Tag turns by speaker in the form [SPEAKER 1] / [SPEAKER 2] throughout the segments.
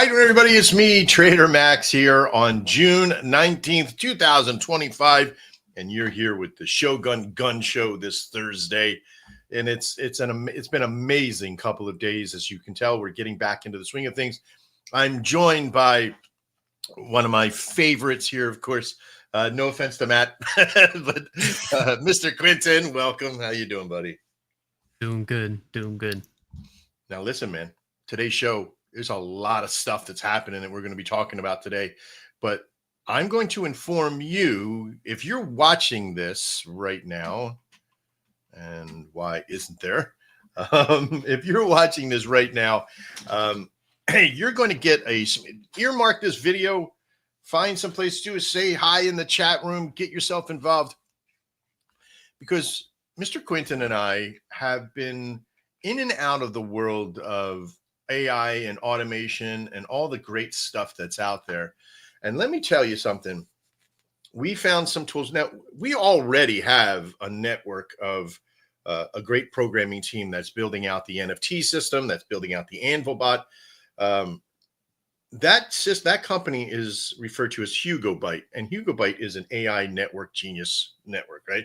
[SPEAKER 1] Hi, everybody. It's me, Trader Max, here on June 19th, 2025. And you're here with the Shogun GunSho this Thursday. And it's been an amazing couple of days. As you can tell, we're getting back into the swing of things. I'm joined by one of my favorites here, of course. No offense to Matt, but Mr. Quentin, welcome. How you doing, buddy?
[SPEAKER 2] Doing good.
[SPEAKER 1] Now, listen, man, today's show, there's a lot of stuff that's happening that we're going to be talking about today. But I'm going to inform you, if you're watching this right now, and why isn't there? If you're watching this right now, hey, you're going to get earmark this video, find some place to say hi in the chat room, get yourself involved, because Mr. Quentin and I have been in and out of the world of AI and automation and all the great stuff that's out there. And let me tell you something. We found some tools. Now, we already have a network of a great programming team that's building out the NFT system, that's building out the Anvil bot. That company is referred to as HugoByte, and HugoByte is an AI network genius network, right?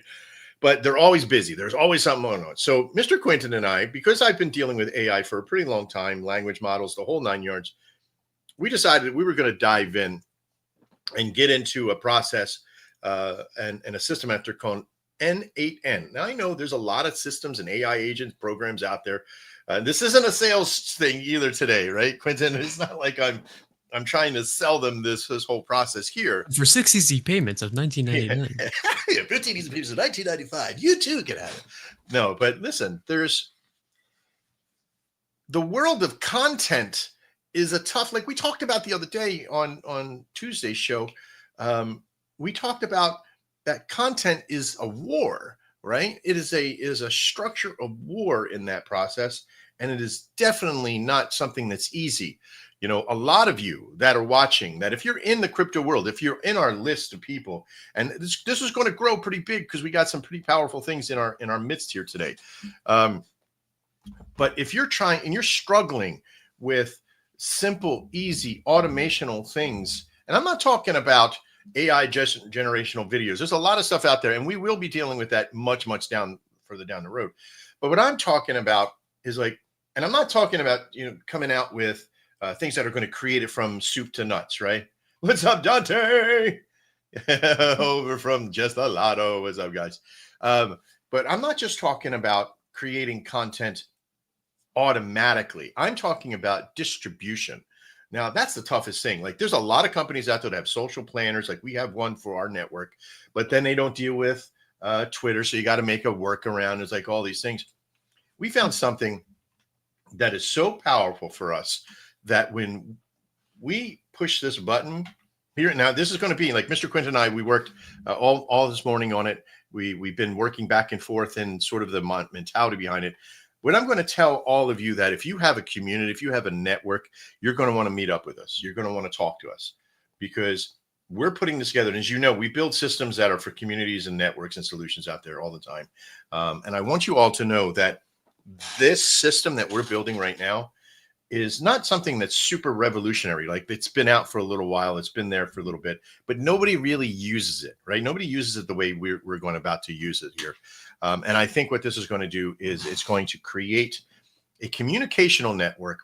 [SPEAKER 1] But they're always busy. There's always something going on. So Mr. Quentin and I, because I've been dealing with AI for a pretty long time, language models, the whole 9 yards, we decided we were going to dive in and get into a process and a system after called N8N. Now, I know there's a lot of systems and AI agents programs out there. This isn't a sales thing either today, right, Quentin? It's not like I'm trying to sell them this whole process here.
[SPEAKER 2] For 6 easy payments of $19.99.
[SPEAKER 1] Yeah, 15 easy payments of $19.95. You too can have it. No, but listen, there's the world of content is a tough, like we talked about the other day on Tuesday's show. We talked about that content is a war, right? It is a structure of war in that process. And it is definitely not something that's easy. You know, a lot of you that are watching, that if you're in the crypto world, if you're in our list of people, and this is going to grow pretty big because we got some pretty powerful things in our midst here today. But if you're trying and you're struggling with simple, easy, automational things, and I'm not talking about AI generational videos. There's a lot of stuff out there, and we will be dealing with that much further down the road. But what I'm talking about is like, and I'm not talking about, coming out with things that are going to create it from soup to nuts, right? What's up, Dante? Over from Just a Lotto. What's up, guys? But I'm not just talking about creating content automatically. I'm talking about distribution. Now, that's the toughest thing. Like, there's a lot of companies out there that have social planners. Like, we have one for our network, but then they don't deal with Twitter. So you got to make a workaround. It's like all these things. We found something that is so powerful for us that when we push this button here, now this is going to be like Mr. Quentin and I, we worked all this morning on it. We've been working back and forth and sort of the mentality behind it. What I'm going to tell all of you that if you have a community, if you have a network, you're going to want to meet up with us. You're going to want to talk to us because we're putting this together. And as you know, we build systems that are for communities and networks and solutions out there all the time. And I want you all to know that this system that we're building right now is not something that's super revolutionary. Like, it's been out for a little while. It's been there for a little bit, but nobody really uses it, right? Nobody uses it the way we're about to use it here. And I think what this is going to do is it's going to create a communicational network,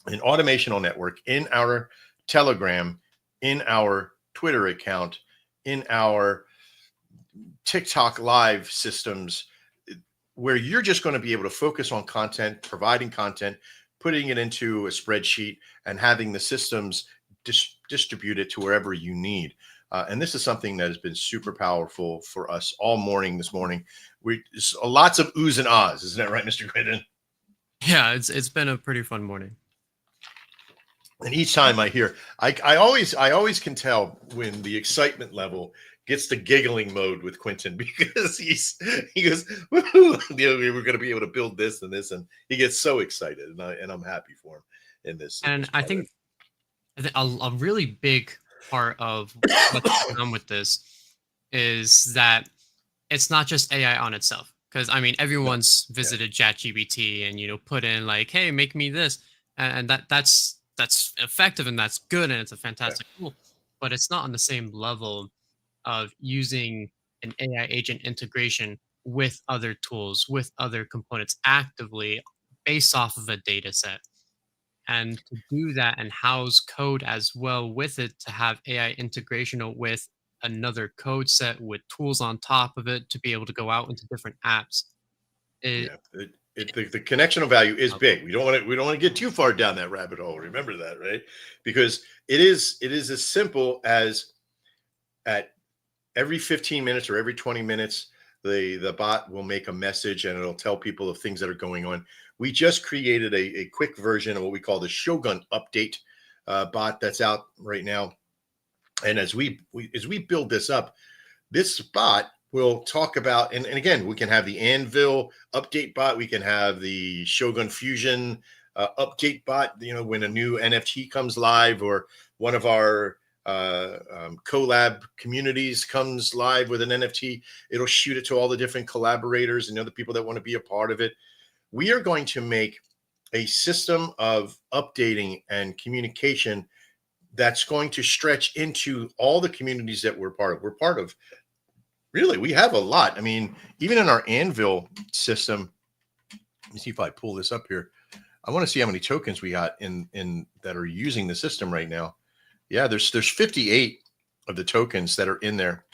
[SPEAKER 1] an automational network in our Telegram, in our Twitter account, in our TikTok live systems, where you're just going to be able to focus on content, providing content, putting it into a spreadsheet, and having the systems distribute it to wherever you need. And this is something that has been super powerful for us all morning this morning. Lots of oohs and ahs, isn't that right, Mr. Quentin?
[SPEAKER 2] Yeah, it's been a pretty fun morning.
[SPEAKER 1] And each time I hear, I always can tell when the excitement level gets to giggling mode with Quentin, because he goes, woohoo, we're going to be able to build this and this, and he gets so excited, and I'm happy for him in this.
[SPEAKER 2] And I think a really big part of what's going on with this is that it's not just AI on itself. Because I mean, everyone's visited ChatGPT and put in like, "Hey, make me this," and that's that's effective and that's good and it's a
[SPEAKER 1] Yeah.
[SPEAKER 2] fantastic tool, but it's not on the same level of using an AI agent integration with other tools, with other components actively based off of a data set. And to do that and house code as well with it, to have AI integration with another code set with tools on top of it to be able to go out into different apps. It,
[SPEAKER 1] Yeah, the connectional value is
[SPEAKER 2] uh,
[SPEAKER 1] big. We don't want to get too far down that rabbit hole. Remember that, right? Because it is as simple as at every 15 minutes or every 20 minutes, the bot will make a message and it'll tell people of things that are going on. We just created a quick version of what we call the Shogun update bot that's out right now. And as we build this up, this bot will talk about, and again, we can have the Anvil update bot, we can have the Shogun Fusion update bot, when a new NFT comes live or one of our collab communities comes live with an NFT, it'll shoot it to all the different collaborators and other people that want to be a part of it. We are going to make a system of updating and communication that's going to stretch into all the communities that we're part of. We're part of Really, we have a lot. I mean, even in our Anvil system, let me see if I pull this up here. I want to see how many tokens we got in that are using the system right now. Yeah, there's 58 of the tokens that are in there,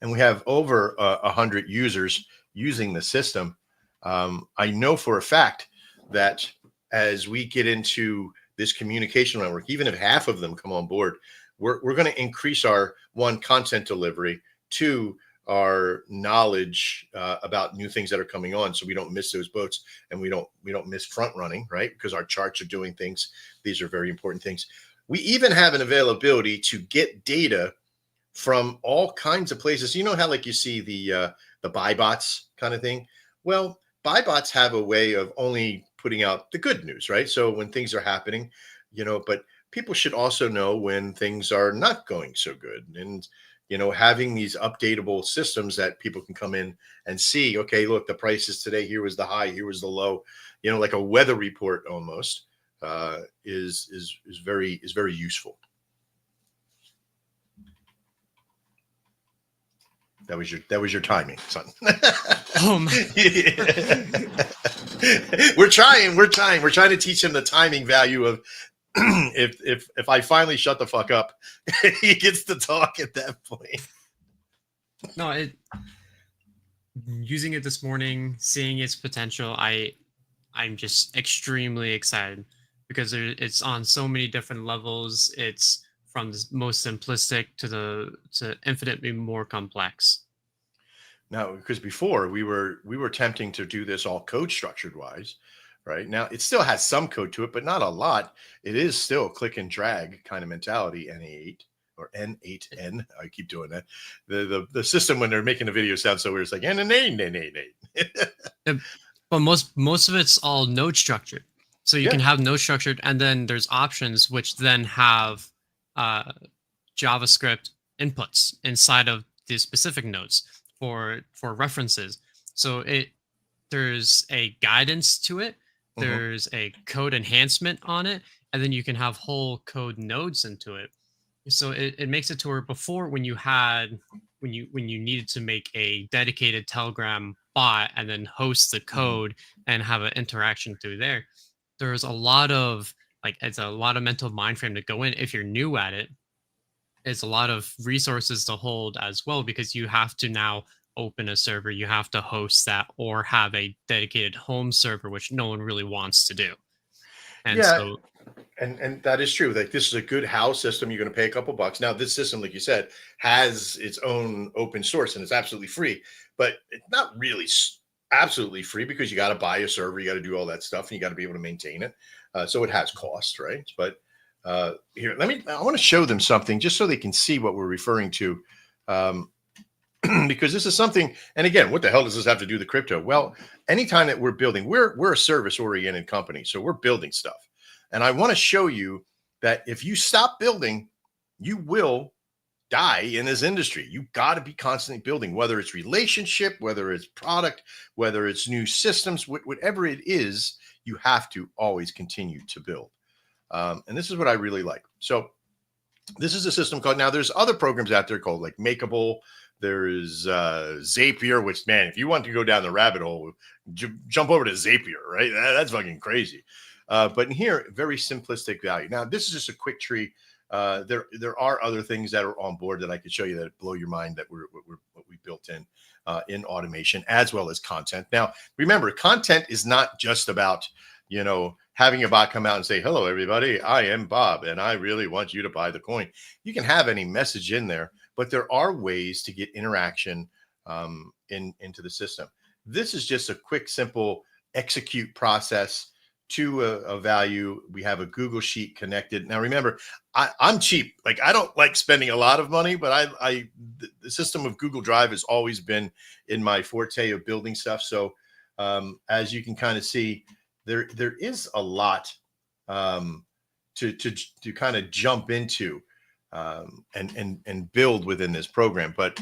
[SPEAKER 1] and we have over 100 users using the system. I know for a fact that as we get into this communication network, even if half of them come on board, we're going to increase our content delivery, to our knowledge about new things that are coming on, so we don't miss those boats and we don't miss front running, right? Because our charts are doing things. These are very important things. We even have an availability to get data from all kinds of places. You know how like you see the buy bots kind of thing? Well, buy bots have a way of only putting out the good news, right? So when things are happening, but people should also know when things are not going so good. And having these updatable systems that people can come in and see, okay, look, the prices today, here was the high, here was the low, like a weather report almost, is very useful. That was your timing, son.
[SPEAKER 2] oh my.
[SPEAKER 1] We're trying to teach him the timing value of if I finally shut the fuck up, he gets to talk at that point.
[SPEAKER 2] No, using it this morning, seeing its potential, I'm just extremely excited because it's on so many different levels. It's from the most simplistic to infinitely more complex.
[SPEAKER 1] Now, because before we were attempting to do this all code structured wise, right? Now it still has some code to it, but not a lot. It is still click and drag kind of mentality. N8 or N8N. I keep doing that. The system when they're making the video sound so weird, it's like N8.
[SPEAKER 2] But most of it's all node structured. So you can
[SPEAKER 1] Yeah.
[SPEAKER 2] have node structured, and then there's options which then have uh, JavaScript inputs inside of the specific nodes for references. So there's a guidance to it,
[SPEAKER 1] Mhm.
[SPEAKER 2] there's a code enhancement on it, and then you can have whole code nodes into it. So it makes it to where before when you needed to make a dedicated Telegram bot and then host the
[SPEAKER 1] Mhm.
[SPEAKER 2] code and have an interaction through there, there's a lot of it's a lot of mental mind frame to go in if you're new at it. It's a lot of resources to hold as well because you have to now open a server, you have to host that or have a dedicated home server, which no one really wants to do. And
[SPEAKER 1] Yeah,
[SPEAKER 2] so
[SPEAKER 1] and that is true. Like this is a good house system. You're going to pay a couple bucks. Now this system, like you said, has its own open source and it's absolutely free, but it's not really absolutely free because you got to buy a server, you got to do all that stuff, and you got to be able to maintain it. So it has cost, right? But here, I want to show them something just so they can see what we're referring to. Um, because this is something, and again, what the hell does this have to do with the crypto? Well, anytime that we're building, we're a service oriented company, so we're building stuff, and I want to show you that if you stop building, you will die in this industry. You got to be constantly building, whether it's relationship, whether it's product, whether it's new systems, whatever it is, you have to always continue to build. And this is what I really like. So this is a system called, now there's other programs out there called like Makeable. There's Zapier, which, man, if you want to go down the rabbit hole, jump over to Zapier, right? That's fucking crazy. But in here, very simplistic value. Now, this is just a quick tree. There are other things that are on board that I could show you that blow your mind that what we built in automation, as well as content. Now, remember, content is not just about, you know, having a bot come out and say, hello, everybody, I am Bob, and I really want you to buy the coin. You can have any message in there, but there are ways to get interaction into the system. This is just a quick, simple execute process to a value. We have a Google Sheet connected. Now, remember, I'm cheap. Like, I don't like spending a lot of money, but the system of Google Drive has always been in my forte of building stuff. So as you can kind of see, there is a lot to kind of jump into and build within this program. But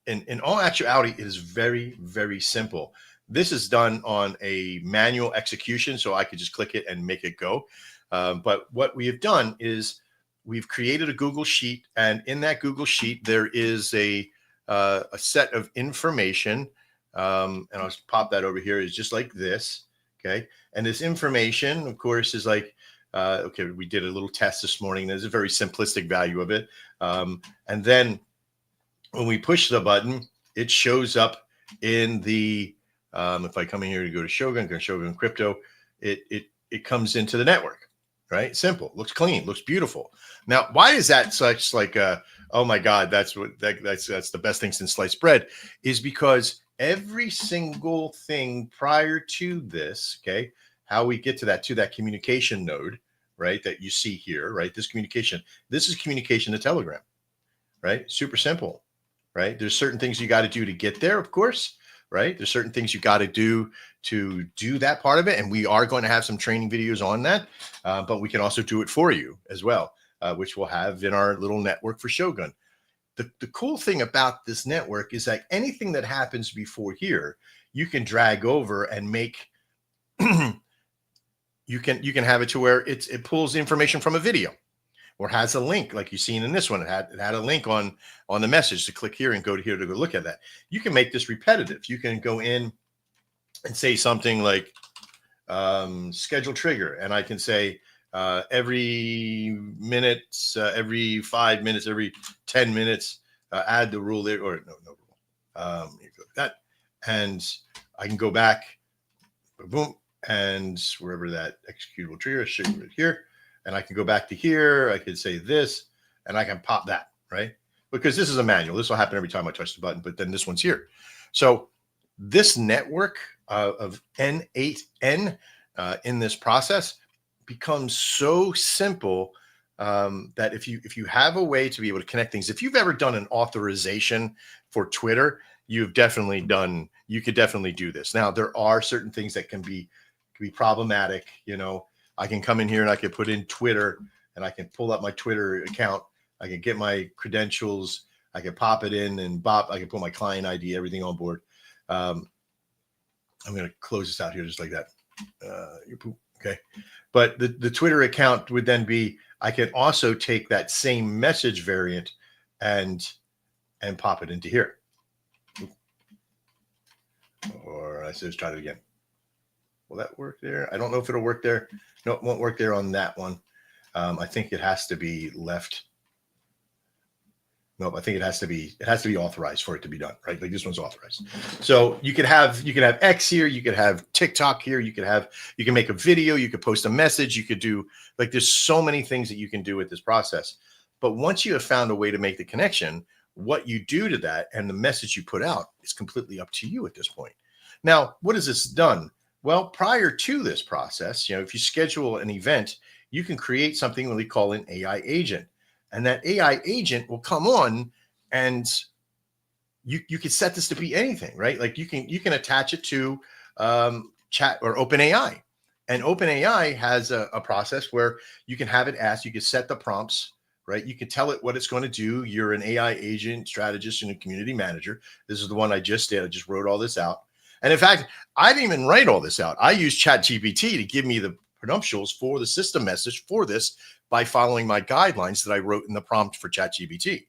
[SPEAKER 1] in all actuality, it is very, very simple. This is done on a manual execution, so I could just click it and make it go. But what we have done is we've created a Google Sheet, and in that Google Sheet, there is a set of information. And I'll just pop that over here. Is just like this. Okay. And this information, of course, is like, okay, we did a little test this morning. There's a very simplistic value of it. And then when we push the button, it shows up in the, if I come in here to go to Shogun Crypto, it comes into the network, right? Simple, looks clean, looks beautiful. Now, why is that such like oh my God, that's the best thing since sliced bread, is because every single thing prior to this, okay, how we get to that communication node, right, that you see here, right, this is communication to Telegram, right? Super simple, right? There's certain things you got to do to get there, of course, right? There's certain things you got to do that part of it, and we are going to have some training videos on that, but we can also do it for you as well, which we'll have in our little network for Shogun. The cool thing about this network is that anything that happens before here, you can drag over and make you can have it to where it pulls information from a video or has a link like you've seen in this one. It had a link on the message to click here and go to here to go look at that. You can make this repetitive. You can go in and say something like schedule trigger, and I can say every minute, every 5 minutes, every 10 minutes, add the rule there, or no rule. That, and I can go back, boom, and wherever that executable trigger should be right here, and I can go back to here. I can say this, and I can pop that, right? Because this is a manual. This will happen every time I touch the button, but then this one's here. So this network of N8N in this process becomes so simple that if you have a way to be able to connect things, if you've ever done an authorization for Twitter, you could definitely do this. Now, there are certain things that can be problematic. You know, I can come in here and I can put in Twitter, and I can pull up my Twitter account. I can get my credentials. I can pop it in, and I can put my client ID, everything on board. I'm going to close this out here just like that. Okay. But the Twitter account would then be, I can also take that same message variant and pop it into here. Or I said, try it again. Will that work there? I don't know if it'll work there. No, it won't work there on that one. I think it has to be left. Nope, I think it has to be authorized for it to be done, right? Like this one's authorized. So you could have X here, you could have TikTok here, you can make a video, you could post a message, you could do, like, there's so many things that you can do with this process. But once you have found a way to make the connection, what you do to that and the message you put out is completely up to you at this point. Now, what has this done? Well, prior to this process, you know, if you schedule an event, you can create something that we call an AI agent. And that AI agent will come on, and you could set this to be anything, right? Like you can attach it to chat or OpenAI. And OpenAI has a process where you can have it ask, you can set the prompts, right? You can tell it what it's going to do. You're an AI agent, strategist, and a community manager. This is the one I just did. I just wrote all this out. And in fact, I didn't even write all this out. I used ChatGPT to give me the credentials for the system message for this by following my guidelines that I wrote in the prompt for ChatGPT.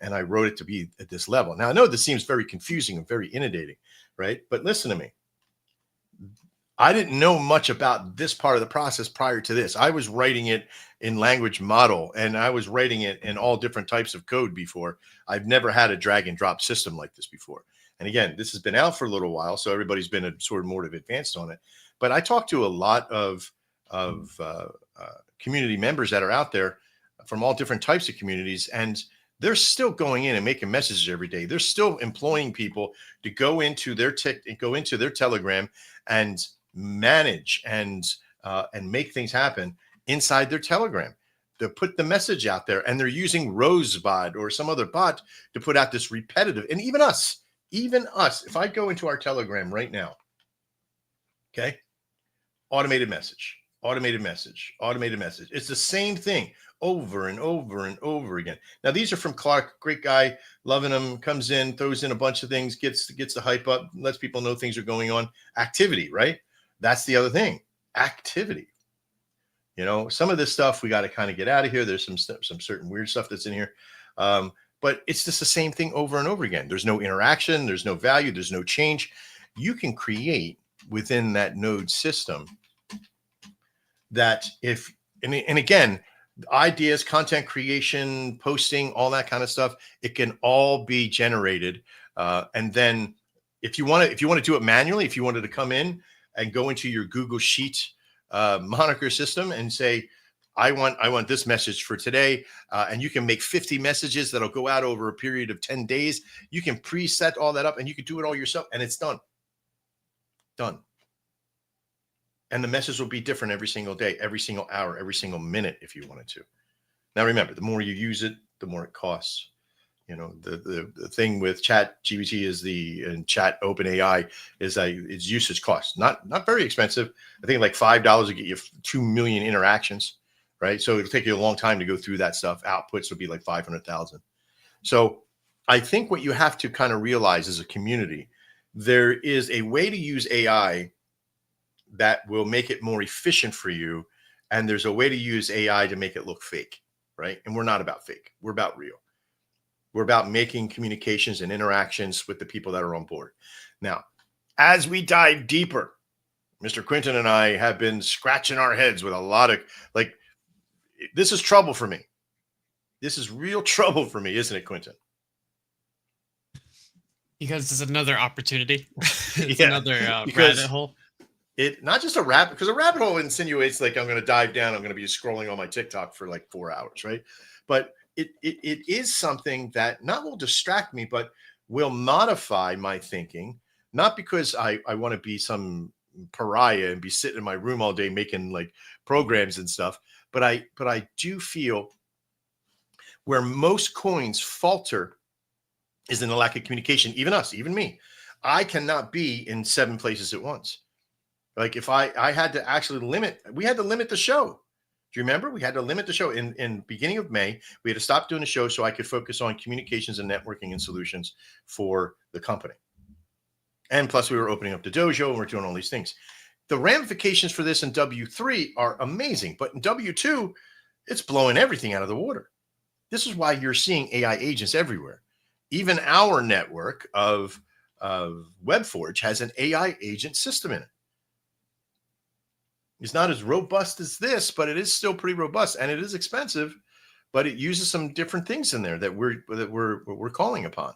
[SPEAKER 1] And I wrote it to be at this level. Now, I know this seems very confusing and very inundating, right? But listen to me. I didn't know much about this part of the process prior to this. I was writing it in language model, and I was writing it in all different types of code before. I've never had a drag and drop system like this before. And again, this has been out for a little while, so everybody's been sort of more advanced on it. But I talked to a lot of community members that are out there from all different types of communities, and they're still going in and making messages every day. They're still employing people to go into their Telegram and manage and make things happen inside their Telegram, to put the message out there. And they're using Rosebud or some other bot to put out this repetitive. And even us, if I go into our Telegram right now, okay, automated message. It's the same thing over and over and over again. Now, these are from Clark, great guy, loving him, comes in, throws in a bunch of things, gets the hype up, lets people know things are going on. Activity, right? That's the other thing. Activity. Some of this stuff we got to kind of get out of here. There's some certain weird stuff that's in here. But it's just the same thing over and over again. There's no interaction. There's no value. There's no change. You can create within that node system that and again, ideas, content creation, posting, all that kind of stuff, it can all be generated. And then if you want to do it manually, if you wanted to come in and go into your Google Sheet moniker system and say, I want this message for today. And you can make 50 messages that'll go out over a period of 10 days. You can preset all that up and you can do it all yourself, and it's done. And the message will be different every single day, every single hour, every single minute if you wanted to. Now, remember, the more you use it, the more it costs. The thing with Chat GPT and Chat OpenAI is its usage cost. Not very expensive. I think like $5 will get you 2 million interactions, right? So it'll take you a long time to go through that stuff. Outputs will be like 500,000. So I think what you have to kind of realize as a community, there is a way to use AI that will make it more efficient for you. And there's a way to use AI to make it look fake, right? And we're not about fake. We're about real. We're about making communications and interactions with the people that are on board. Now, as we dive deeper, Mr. Quinton and I have been scratching our heads with a lot of, this is trouble for me. This is real trouble for me, isn't it, Quinton?
[SPEAKER 2] Because it's another opportunity. It's another rabbit hole.
[SPEAKER 1] It not just a rabbit, because a rabbit hole insinuates like I'm going to dive down. I'm going to be scrolling on my TikTok for like 4 hours, right? But it is something that not will distract me, but will modify my thinking. Not because I want to be some pariah and be sitting in my room all day making like programs and stuff, but I do feel where most coins falter is in the lack of communication. Even us, even me, I cannot be in 7 places at once. Like if I had to actually we had to limit the show. Do you remember? We had to limit the show in beginning of May. We had to stop doing the show so I could focus on communications and networking and solutions for the company. And plus we were opening up the dojo and we're doing all these things. The ramifications for this in W3 are amazing, but in W2, it's blowing everything out of the water. This is why you're seeing AI agents everywhere. Even our network of WebForge has an AI agent system in it. It's not as robust as this, but it is still pretty robust, and it is expensive, but it uses some different things in there that we're calling upon.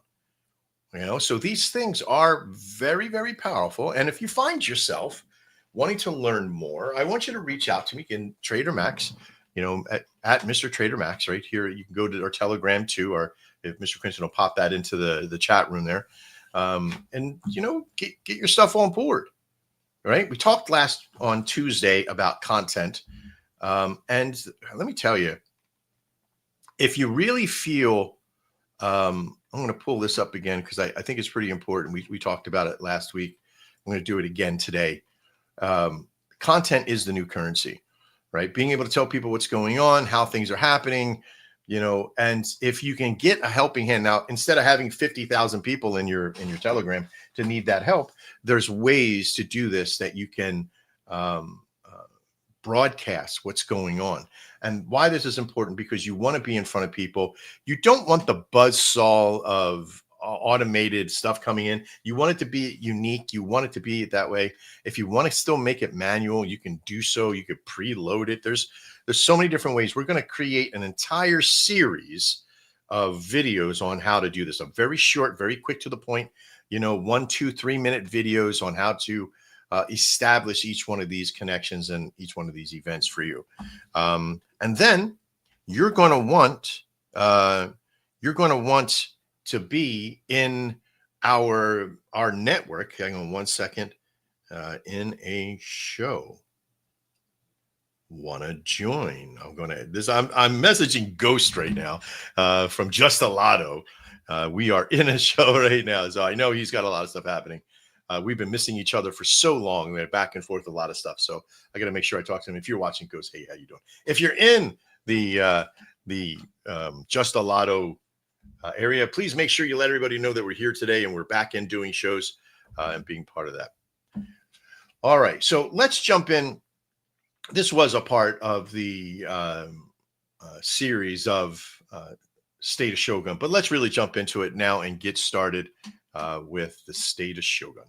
[SPEAKER 1] So these things are very, very powerful. And if you find yourself wanting to learn more, I want you to reach out to me in Trader Max, at Mr. Trader Max right here. You can go to our Telegram too, or if Mr. Quinton will pop that into the chat room there, and get your stuff on board. Right. We talked on Tuesday about content. And let me tell you, if you really feel, I'm going to pull this up again because I think it's pretty important. We talked about it last week. I'm going to do it again today. Content is the new currency, right? Being able to tell people what's going on, how things are happening, and if you can get a helping hand now, instead of having 50,000 people in your Telegram to need that help, there's ways to do this that you can broadcast what's going on. And why this is important, because you want to be in front of people. You don't want the buzzsaw of automated stuff coming in. You want it to be unique. You want it to be that way. If you want to still make it manual, you can do so. You could preload it. There's so many different ways. We're going to create an entire series of videos on how to do this. A very short, very quick to the point, 1, 2, 3 minute videos on how to establish each one of these connections and each one of these events for you. And then you're going to want to be in our network. Hang on one second. In a show. Want to join? I'm messaging Ghost right now from Just a Lotto. We are in a show right now, so I know he's got a lot of stuff happening. We've been missing each other for so long. We're back and forth a lot of stuff. So I got to make sure I talk to him. If you're watching, Ghost, hey, how you doing? If you're in the Just a Lotto area, please make sure you let everybody know that we're here today and we're back in doing shows and being part of that. All right, so let's jump in. This was a part of the series of State of Shogun, but let's really jump into it now and get started with the State of Shogun.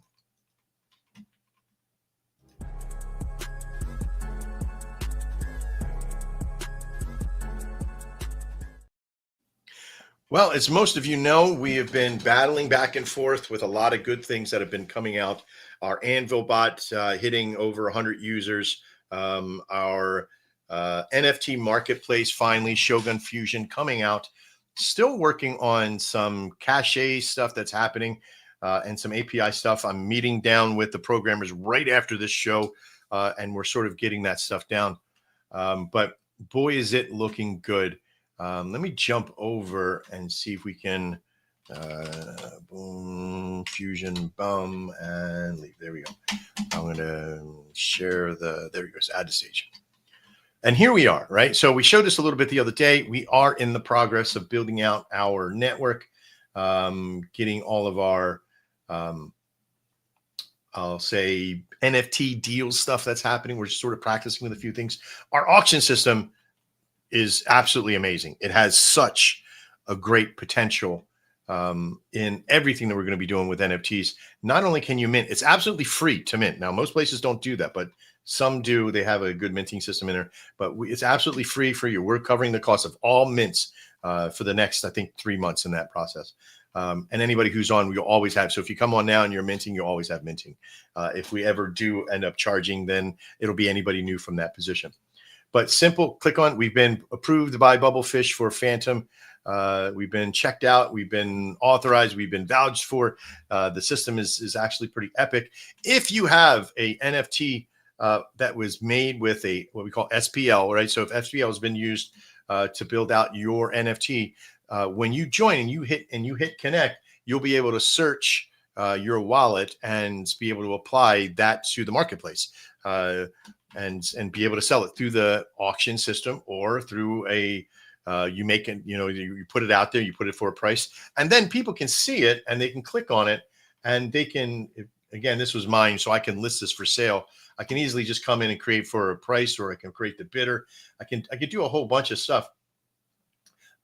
[SPEAKER 1] Well, as most of you know, we have been battling back and forth with a lot of good things that have been coming out. Our Anvil bot hitting over 100 users. Our NFT marketplace, finally, Shogun Fusion coming out. Still working on some cache stuff that's happening and some API stuff. I'm meeting down with the programmers right after this show, and we're sort of getting that stuff down. But boy, is it looking good. Let me jump over and see if we can boom, Fusion, bum, and leave. There we go. I'm going to share there we go. Add to stage. And here we are, right? So we showed this a little bit the other day. We are in the progress of building out our network, getting all of our, I'll say, NFT deal stuff that's happening. We're just sort of practicing with a few things. Our auction system is absolutely amazing. It has such a great potential in everything that we're going to be doing with NFTs. Not only can you mint, it's absolutely free to mint. Now, most places don't do that, but some do. They have a good minting system in there, but it's absolutely free for you. We're covering the cost of all mints for the next, I think, 3 months in that process. And anybody who's on, we'll always have. So if you come on now and you're minting, you'll always have minting. If we ever do end up charging, then it'll be anybody new from that position. But simple, click on, we've been approved by Bubblefish for Phantom. We've been checked out. We've been authorized. We've been vouched for. The system is actually pretty epic. If you have a NFT that was made with what we call SPL, right? So if SPL has been used to build out your NFT, when you join and you hit connect, you'll be able to search your wallet and be able to apply that to the marketplace. And be able to sell it through the auction system or through you make it, you put it out there, you put it for a price, and then people can see it and they can click on it and they can, again, this was mine, so I can list this for sale. I can easily just come in and create for a price, or I can create the bidder. I can do a whole bunch of stuff.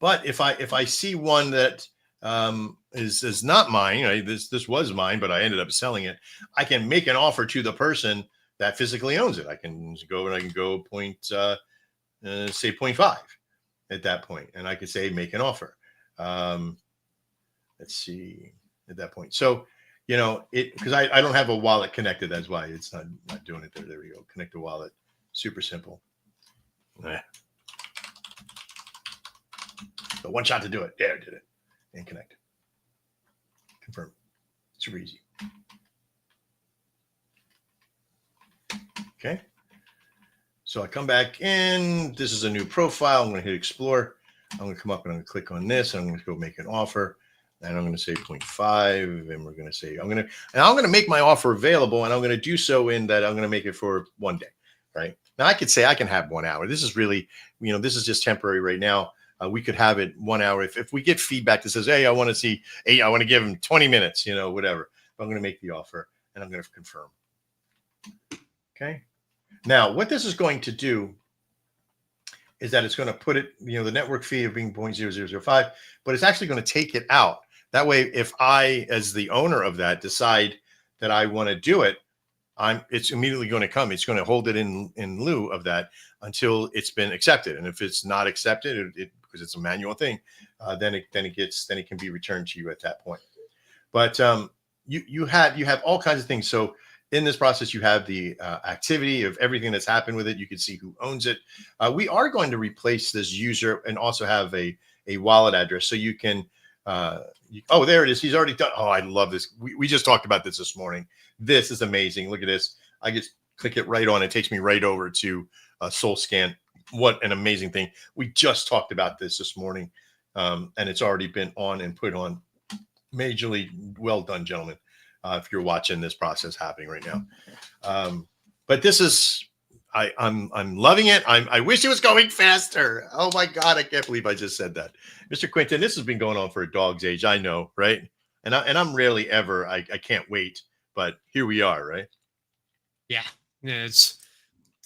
[SPEAKER 1] But if I see one that is not mine, this was mine, but I ended up selling it, I can make an offer to the person that physically owns it. I can go and I can go say 0.5 at that point, and I could say make an offer. Let's see at that point. So because I don't have a wallet connected, that's why it's not doing it there. There we go. Connect the wallet. Super simple. So one shot to do it. There, did it. And connect. Confirm. Super easy. Okay. So I come back in. This is a new profile. I'm going to hit explore. I'm going to come up and I'm going to click on this. I'm going to go make an offer. And I'm going to say 0.5. And we're going to say, I'm going to make my offer available. And I'm going to do so in that I'm going to make it for 1 day. Right. Now I could say I can have 1 hour. This is really, this is just temporary right now. We could have it 1 hour. If we get feedback that says, hey, I want to see 8, I want to give them 20 minutes, whatever. But I'm going to make the offer and I'm going to confirm. Okay. Now, what this is going to do is that it's going to put it, the network fee of being 0.0005, but it's actually going to take it out. That way, if I, as the owner of that, decide that I want to do it, it's immediately going to come. It's going to hold it in lieu of that until it's been accepted. And if it's not accepted, because it's a manual thing, then it can be returned to you at that point. But you have all kinds of things. So in this process, you have the activity of everything that's happened with it. You can see who owns it. We are going to replace this user and also have a wallet address, so you can. Oh, there it is. He's already done. Oh, I love this. We just talked about this morning. This is amazing. Look at this. I just click it right on. It takes me right over to SoulScan. What an amazing thing. We just talked about this morning, and it's already been on and put on. Majorly well done, gentlemen. If you're watching this process happening right now, but this is I'm loving it. I wish it was going faster. Oh my God, I can't believe I just said that, Mr. Quinton. This has been going on for a dog's age. I know, right? And I'm rarely ever. I can't wait, but here we are, right?
[SPEAKER 2] Yeah, it's.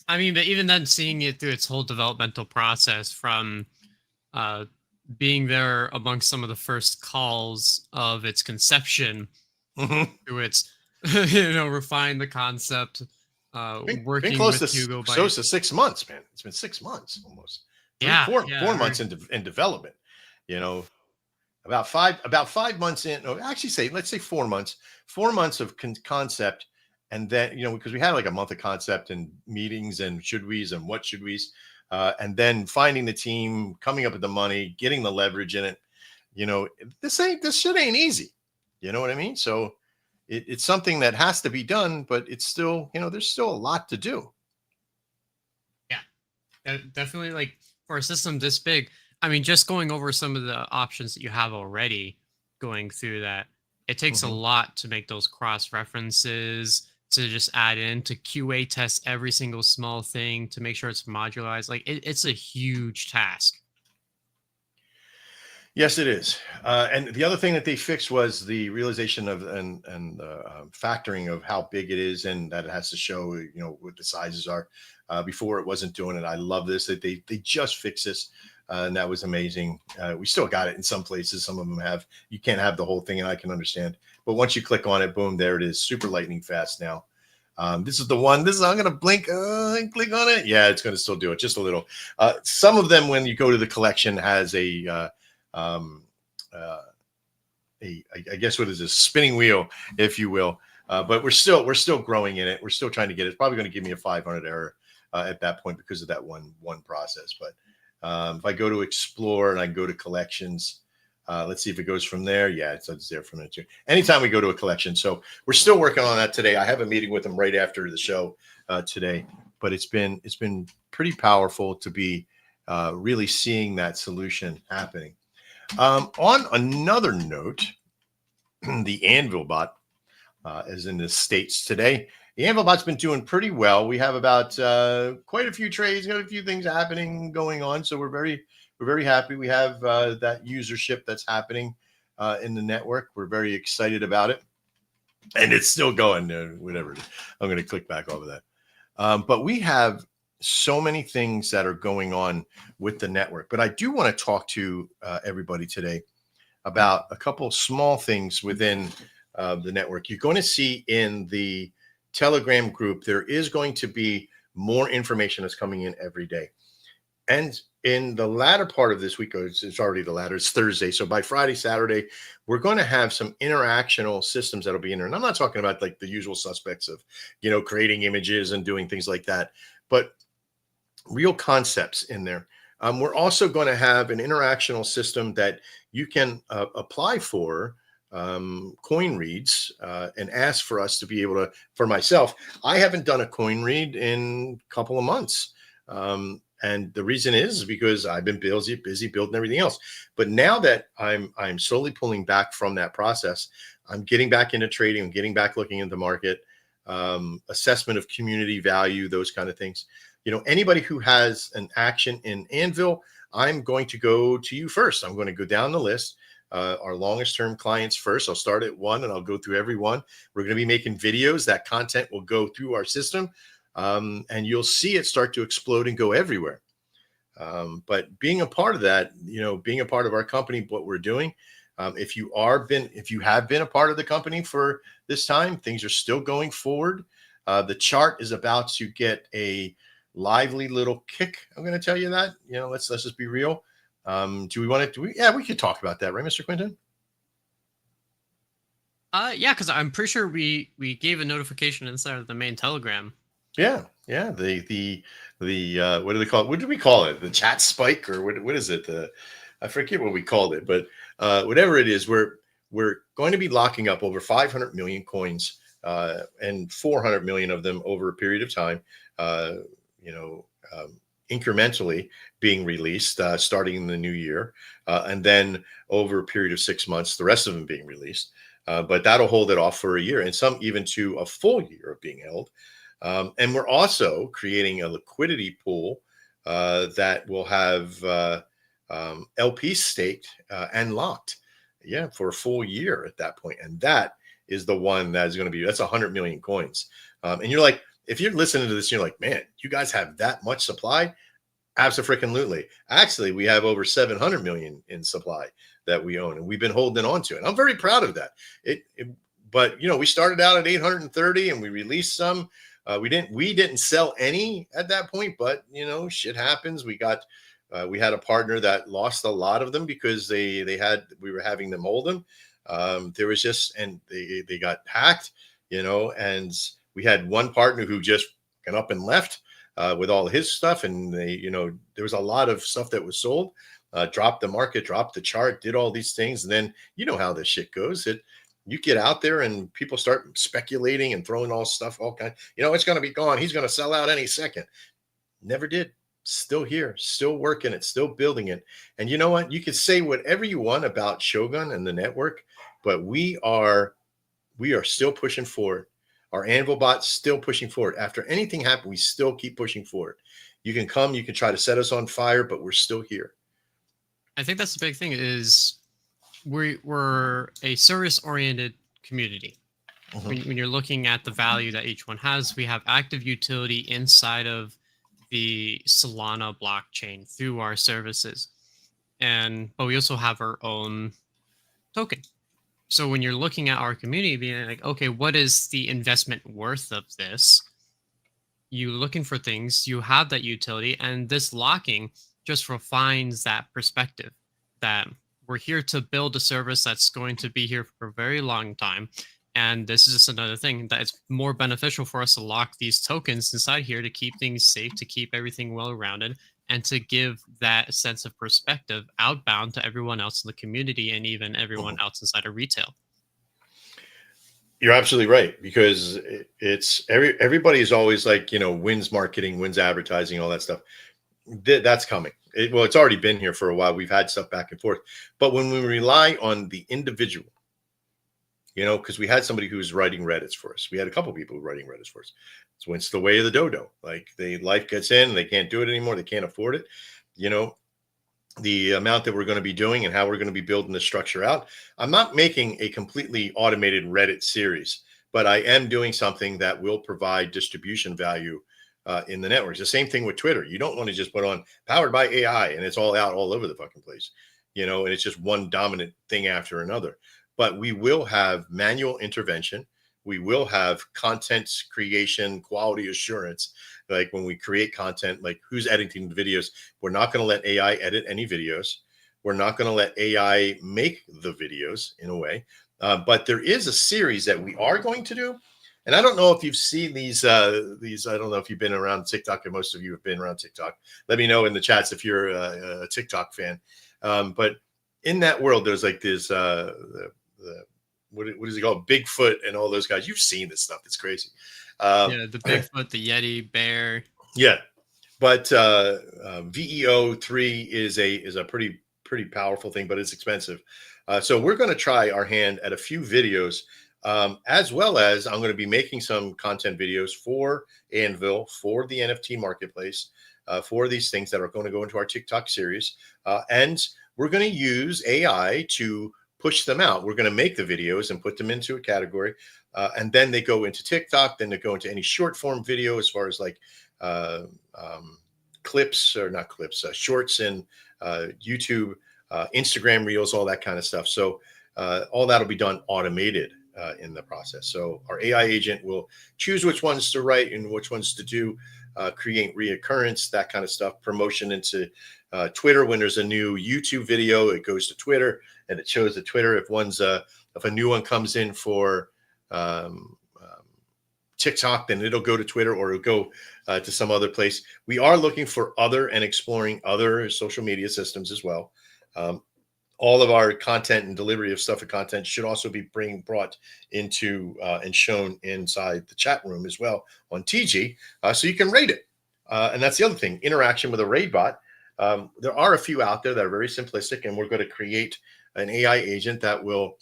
[SPEAKER 2] I mean, but even then, seeing it through its whole developmental process from being there amongst some of the first calls of its conception to its, refine the concept,
[SPEAKER 1] Been
[SPEAKER 2] working
[SPEAKER 1] close
[SPEAKER 2] with
[SPEAKER 1] to
[SPEAKER 2] Hugo.
[SPEAKER 1] close to 6 months, man. It's been 6 months almost.
[SPEAKER 2] Yeah,
[SPEAKER 1] Four months in development. You know, about 5 months in. No, actually, let's say 4 months. 4 months of concept, and then because we had like a month of concept and meetings and should we's and what should we's, and then finding the team, coming up with the money, getting the leverage in it. This shit ain't easy. You know what I mean? So it's something that has to be done, but it's still, there's still a lot to do.
[SPEAKER 2] Yeah, definitely. Like for a system this big, I mean, just going over some of the options that you have already, going through that, it takes a
[SPEAKER 1] Mhm.
[SPEAKER 2] lot to make those cross references, to just add in, to QA test every single small thing, to make sure it's modularized. Like it's a huge task.
[SPEAKER 1] Yes, it is. And the other thing that they fixed was the realization of and factoring of how big it is, and that it has to show, what the sizes are. Before it wasn't doing it. I love this that they just fixed this, and that was amazing. We still got it in some places. Some of them have. You can't have the whole thing, and I can understand. But once you click on it, boom, there it is. Super lightning fast now. This is the one. I'm going to blink and click on it. Yeah, it's going to still do it just a little. Some of them, when you go to the collection, has um, uh, I guess what is this, spinning wheel, if you will. But we're still growing in it. We're still trying to get it. It's probably going to give me a 500 error at that point because of that one process. But if I go to explore and I go to collections, let's see if it goes from there. Yeah, it's there from it too. Anytime we go to a collection. So we're still working on that today. I have a meeting with them right after the show today. But it's been pretty powerful to be really seeing that solution happening. On another note, the Anvil bot is in the States today. The Anvil bot's been doing pretty well. We have about quite a few trades, got a few things happening going on. So we're very happy. We have that usership that's happening in the network. We're very excited about it. And it's still going, whatever. I'm going to click back over that. But we have so many things that are going on with the network. But I do want to talk to everybody today about a couple small things within the network. You're going to see in the Telegram group, there is going to be more information that's coming in every day. And in the latter part of this week, it's already the latter, it's Thursday. So by Friday, Saturday, we're going to have some interactional systems that'll be in there. And I'm not talking about like the usual suspects of, creating images and doing things like that, but real concepts in there. We're also going to have an interactional system that you can apply for coin reads and ask for us to be able to, for myself, I haven't done a coin read in a couple of months. And the reason is because I've been busy building everything else. But now that I'm slowly pulling back from that process, I'm getting back into trading, I'm getting back looking into the market, assessment of community value, those kind of things. Anybody who has an action in Anvil, I'm going to go to you first. I'm going to go down the list. Our longest term clients first. I'll start at one and I'll go through every one. We're going to be making videos. That content will go through our system. and you'll see it start to explode and go everywhere. But being a part of that, being a part of our company, what we're doing, if you have been a part of the company for this time, things are still going forward. The chart is about to get a lively little kick. I'm going to tell you that. Let's just be real. Do we want to? Yeah, we could talk about that, right, Mr. Quinton?
[SPEAKER 2] Yeah, because I'm pretty sure we gave a notification inside of the main Telegram.
[SPEAKER 1] Yeah, yeah. The what do they call it? What do we call it? The chat spike, or what is it? I forget what we called it, but whatever it is, we're going to be locking up over 500 million coins, and 400 million of them over a period of time. Uh, you know, incrementally being released, starting in the new year, and then over a period of 6 months, the rest of them being released. But that'll hold it off for a year, and some even to a full year of being held. And we're also creating a liquidity pool that will have LP staked and locked, yeah, for a full year at that point. And that is the one that is going to be, that's 100 million coins. And you're like, if you're listening to this, you're like, man, you guys have that much supply? Absolutely. Actually, we have over 700 million in supply that we own, and we've been holding on to it. I'm very proud of that. But we started out at 830, and we released some. We didn't sell any at that point, but shit happens. We had a partner that lost a lot of them because we were having them hold them. There was and they got hacked, and we had one partner who just got up and left with all his stuff, and there was a lot of stuff that was sold, dropped the market, dropped the chart, did all these things, and then how this shit goes. You get out there and people start speculating and throwing all kinds. It's going to be gone. He's going to sell out any second. Never did. Still here, still working it, still building it. And you know what? You can say whatever you want about Shogun and the network, but we are still pushing forward. Our Anvil bot's still pushing forward. After anything happened, we still keep pushing forward. You can try to set us on fire, but we're still here.
[SPEAKER 2] I think that's the big thing is we're a service-oriented community. Mm-hmm. When you're looking at the value that each one has, we have active utility inside of the Solana blockchain through our services. But we also have our own token. So when you're looking at our community, being like, okay, what is the investment worth of this? You looking for things, you have that utility, and this locking just refines that perspective that we're here to build a service that's going to be here for a very long time. And this is just another thing that it's more beneficial for us to lock these tokens inside here to keep things safe, to keep everything well-rounded, and to give that sense of perspective outbound to everyone else in the community and even everyone else inside of retail.
[SPEAKER 1] You're absolutely right, because it's everybody is always like, wins marketing, wins advertising, all that stuff. That's coming. It's already been here for a while. We've had stuff back and forth. But when we rely on the individual, because we had somebody who was writing Reddits for us. We had a couple people who were writing Reddits for us. So it's the way of the dodo. Like life gets in, they can't do it anymore. They can't afford it. The amount that we're going to be doing and how we're going to be building the structure out. I'm not making a completely automated Reddit series, but I am doing something that will provide distribution value in the networks. The same thing with Twitter. You don't want to just put on powered by AI and it's all out all over the fucking place, and it's just one dominant thing after another. But we will have manual intervention. We will have content creation, quality assurance. Like when we create content, like who's editing the videos, we're not going to let AI edit any videos. We're not going to let AI make the videos in a way. But there is a series that we are going to do. And I don't know if you've seen these, I don't know if you've been around TikTok, and most of you have been around TikTok. Let me know in the chats if you're a TikTok fan. But in that world, there's like this, what is it called? Bigfoot and all those guys. You've seen this stuff. It's crazy.
[SPEAKER 2] The Bigfoot, the Yeti, bear.
[SPEAKER 1] Yeah. But VEO3 is a pretty powerful thing, but it's expensive. So we're going to try our hand at a few videos, as well as I'm going to be making some content videos for Anvil, for the NFT marketplace, for these things that are going to go into our TikTok series. And we're going to use AI to push them out. We're going to make the videos and put them into a category, and then they go into TikTok. Then they go into any short form video, as far as like uh, clips, or not clips, shorts in YouTube, Instagram Reels, all that kind of stuff. So all that'll be done automated in the process. So our AI agent will choose which ones to write and which ones to do, create reoccurrence, that kind of stuff, promotion into Twitter. When there's a new YouTube video, it goes to Twitter and it shows the Twitter. If a new one comes in for TikTok, then it'll go to Twitter, or it'll go to some other place. We are looking for other and exploring other social media systems as well. All of our content and delivery of stuff and content should also be brought into and shown inside the chat room as well on TG, so you can rate it. And that's the other thing, interaction with a raid bot. There are a few out there that are very simplistic, and we're going to create an AI agent that will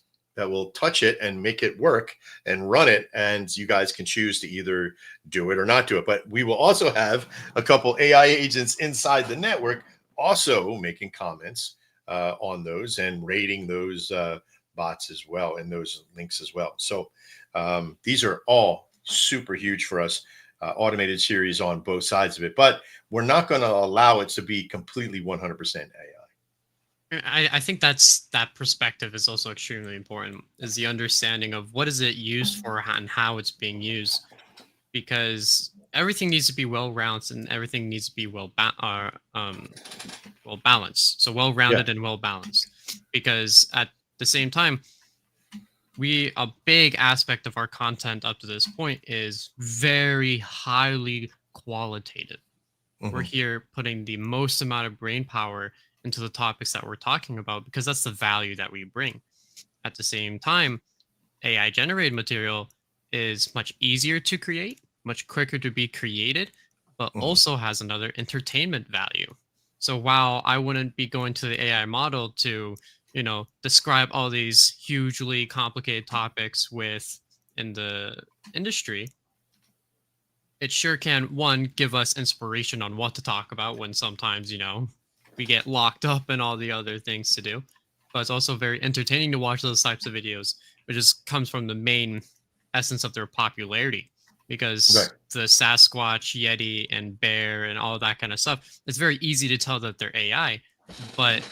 [SPEAKER 1] touch it and make it work and run it. And you guys can choose to either do it or not do it. But we will also have a couple AI agents inside the network also making comments on those and rating those bots as well, and those links as well. So these are all super huge for us, automated series on both sides of it, but we're not going to allow it to be completely 100% AI.
[SPEAKER 2] I think that perspective is also extremely important, is the understanding of what is it used for and how it's being used, because everything needs to be well-rounded and everything needs to be well balanced. So well-rounded and well-balanced, because at the same time, a big aspect of our content up to this point is very highly qualitative. Mm-hmm. We're here putting the most amount of brain power into the topics that we're talking about, because that's the value that we bring. At the same time, AI generated material is much easier to create, much quicker to be created, but also has another entertainment value. So while I wouldn't be going to the AI model to, describe all these hugely complicated topics in the industry, it sure can, one, give us inspiration on what to talk about when sometimes, we get locked up in all the other things to do. But it's also very entertaining to watch those types of videos, which comes from the main essence of their popularity. Because the Sasquatch, Yeti, and bear and all that kind of stuff, it's very easy to tell that they're AI. But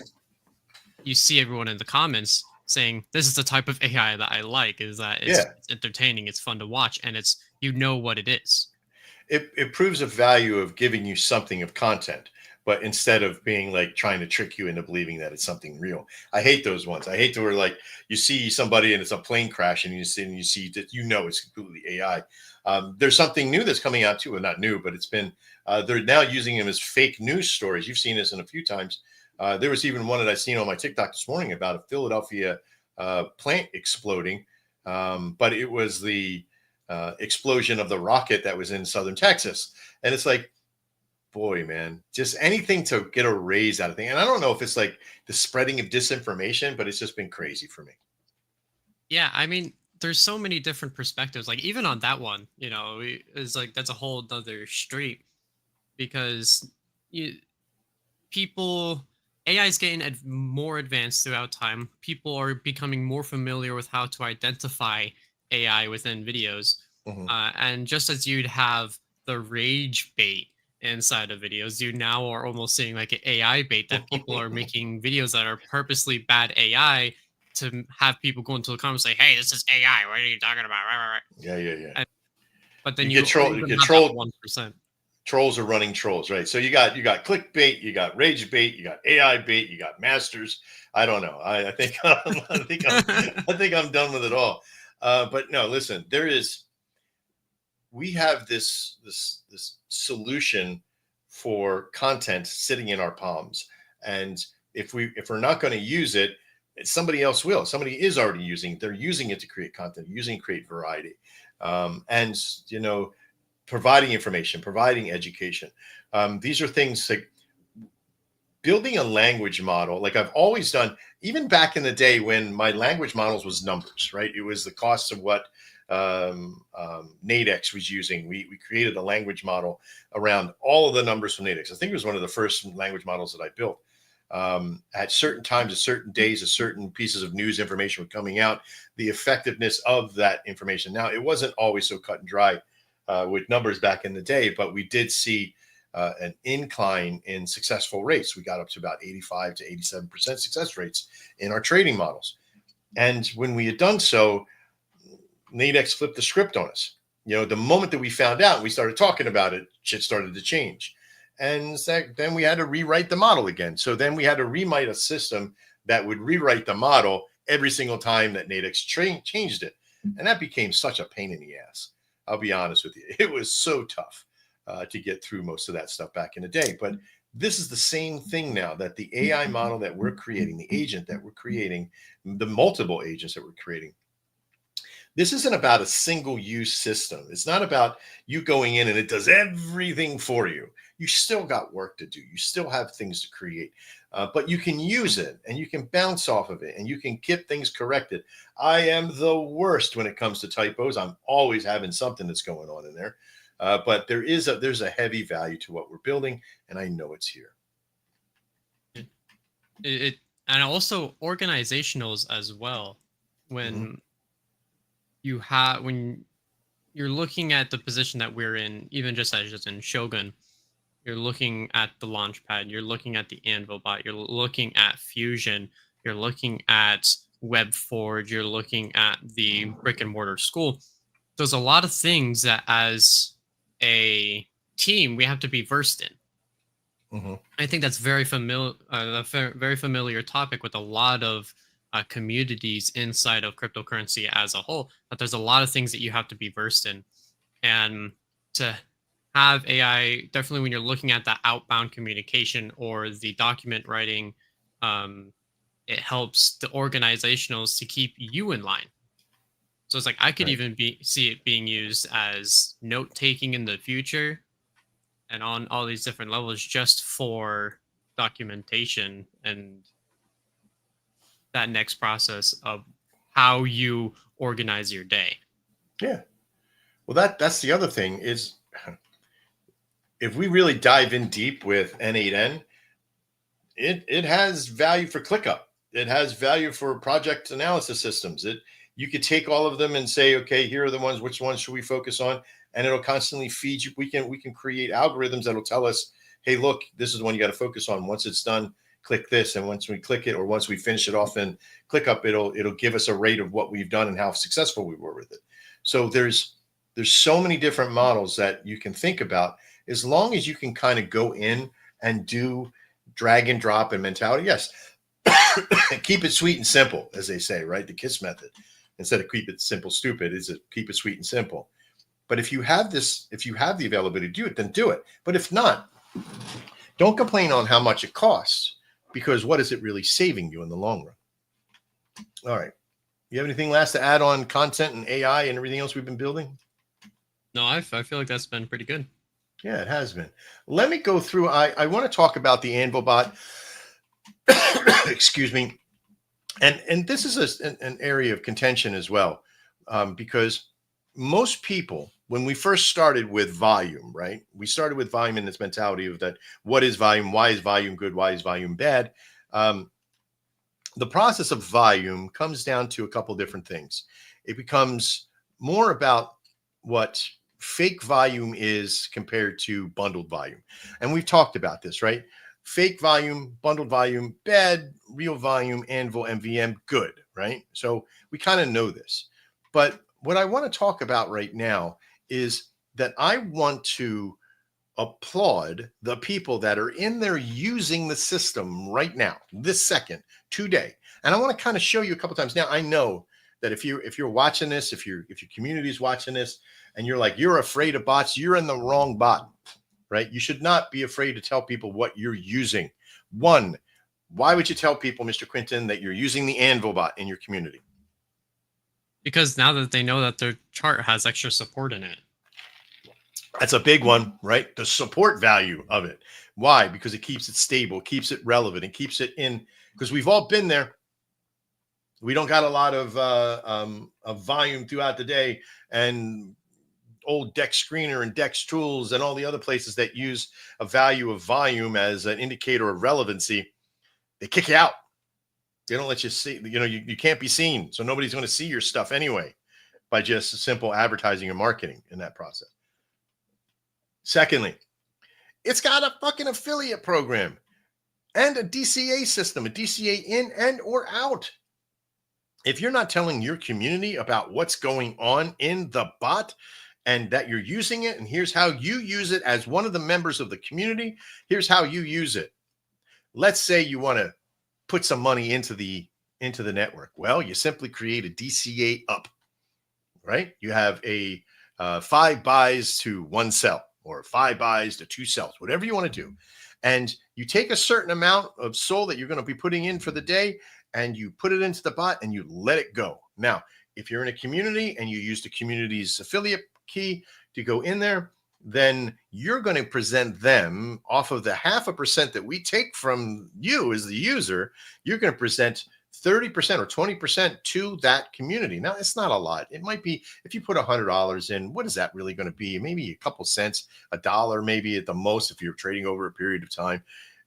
[SPEAKER 2] you see everyone in the comments saying, this is the type of AI that I like, is that it's entertaining, it's fun to watch, and it's what it is.
[SPEAKER 1] It proves the value of giving you something of content, but instead of being like trying to trick you into believing that it's something real. I hate those ones. I hate to where like you see somebody and it's a plane crash and you see that it's completely AI. There's something new that's coming out too, well, not new, but it's been they're now using them as fake news stories. You've seen this in a few times. There was even one that I seen on my TikTok this morning about a Philadelphia plant exploding, but it was the explosion of the rocket that was in southern Texas. And it's like, boy, man, just anything to get a raise out of thing. And I don't know if it's like the spreading of disinformation, but it's just been crazy for me.
[SPEAKER 2] Yeah, I mean, there's so many different perspectives. Like even on that one, it's like that's a whole other street, because AI is getting more advanced throughout time. People are becoming more familiar with how to identify AI within videos. And just as you'd have the rage bait inside of videos, you now are almost seeing like an AI bait, that people are making videos that are purposely bad AI to have people go into the comments and say, hey, this is AI. What are you talking about? Right.
[SPEAKER 1] Yeah.
[SPEAKER 2] But then
[SPEAKER 1] you get trolled. You get trolled.
[SPEAKER 2] 1%.
[SPEAKER 1] Trolls are running trolls, right? So you got clickbait, you got rage bait, you got AI bait, you got masters. I don't know. I think I'm done with it all. But no, listen. We have this solution for content sitting in our palms, and if we're not going to use it, somebody else will. Somebody is already using it. They're using it to create content, create variety, and providing information, providing education. These are things like building a language model. Like I've always done, even back in the day when my language models was numbers, right? It was the cost of what Nadex was using. We created a language model around all of the numbers from Nadex. I think it was one of the first language models that I built. at certain times, at certain days, at certain pieces of news information were coming out, the effectiveness of that information. Now, it wasn't always so cut and dry with numbers back in the day, but we did see an incline in successful rates. We got up to about 85 to 87% success rates in our trading models. And when we had done so, Nadex flipped the script on us. The moment that we found out, we started talking about it, shit started to change. And then we had to rewrite the model again. So then we had to rewrite a system that would rewrite the model every single time that Nadex changed it. And that became such a pain in the ass. I'll be honest with you. It was so tough to get through most of that stuff back in the day. But this is the same thing now, that the AI model that we're creating, the agent that we're creating, the multiple agents that we're creating, this isn't about a single use system. It's not about you going in and it does everything for you. You still got work to do. You still have things to create, but you can use it and you can bounce off of it and you can get things corrected. I am the worst when it comes to typos. I'm always having something that's going on in there, but there's a heavy value to what we're building, and I know it's here.
[SPEAKER 2] It and also organizationals as well. When when you're looking at the position that we're in, even just as in Shogun, you're looking at the Launchpad, you're looking at the Anvil bot, you're looking at Fusion, you're looking at WebForge, you're looking at the brick and mortar school. There's a lot of things that as a team we have to be versed in. I think that's very familiar, a very familiar topic with a lot of communities inside of cryptocurrency as a whole. But there's a lot of things that you have to be versed in, and to have AI, definitely when you're looking at the outbound communication or the document writing, it helps the organizationals to keep you in line. So it's like I could even see it being used as note taking in the future, and on all these different levels, just for documentation and that next process of how you organize your day.
[SPEAKER 1] Yeah. Well, that's the other thing is, if we really dive in deep with N8N, it has value for ClickUp. It has value for project analysis systems. You could take all of them and say, okay, here are the ones, which ones should we focus on? And it'll constantly feed you. We can create algorithms that'll tell us, hey, look, this is the one you got to focus on. Once it's done, click this. And once we click it, or once we finish it off in ClickUp, it'll give us a rate of what we've done and how successful we were with it. So there's so many different models that you can think about, as long as you can kind of go in and do drag and drop and mentality. Yes. Keep it sweet and simple, as they say, right? The KISS method. Instead of keep it simple, stupid, is it keep it sweet and simple. But if you have the availability to do it, then do it. But if not, don't complain on how much it costs, because what is it really saving you in the long run? All right. You have anything last to add on content and AI and everything else we've been building?
[SPEAKER 2] No, I feel like that's been pretty good.
[SPEAKER 1] Yeah, it has been. Let me go through. I want to talk about the Anvil bot. Excuse me. And this is an area of contention as well, because most people, when we first started with volume, right? We started with volume in this mentality of that. What is volume? Why is volume good? Why is volume bad? The process of volume comes down to a couple different things. It becomes more about what fake volume is compared to bundled volume. And we've talked about this, right? Fake volume, bundled volume, bad. Real volume, Anvil, MVM, good, right? So we kind of know this. But what I want to talk about right now is that I want to applaud the people that are in there using the system right now, this second, today. And I want to kind of show you a couple times. Now, I know that if you're watching this, if your community is watching this, and you're like, you're afraid of bots, you're in the wrong bot, right? You should not be afraid to tell people what you're using. One, why would you tell people, Mr. Quinton, that you're using the Anvil bot in your community?
[SPEAKER 2] Because now that they know that their chart has extra support in it.
[SPEAKER 1] That's a big one, right? The support value of it. Why? Because it keeps it stable, keeps it relevant, and keeps it in, because we've all been there. We don't got a lot of volume throughout the day, and old Dex Screener and Dex Tools and all the other places that use a value of volume as an indicator of relevancy. They kick you out. They don't let you see, you can't be seen. So nobody's going to see your stuff anyway by just simple advertising and marketing in that process. Secondly, it's got a fucking affiliate program and a DCA system, a DCA in and or out. If you're not telling your community about what's going on in the bot and that you're using it, and here's how you use it as one of the members of the community, here's how you use it. Let's say you want to put some money into the network. Well, you simply create a DCA up, right? You have a 5 buys to 1 sell, or 5 buys to 2 sells, whatever you want to do. And you take a certain amount of SOL that you're going to be putting in for the day, and you put it into the bot and you let it go. Now, if you're in a community and you use the community's affiliate key to go in there, then you're going to present them off of the 0.5% that we take from you as the user. You're going to present 30% or 20% to that community. Now, it's not a lot. It might be, if you put $100 in, what is that really going to be? Maybe a couple cents, $1 maybe at the most if you're trading over a period of time.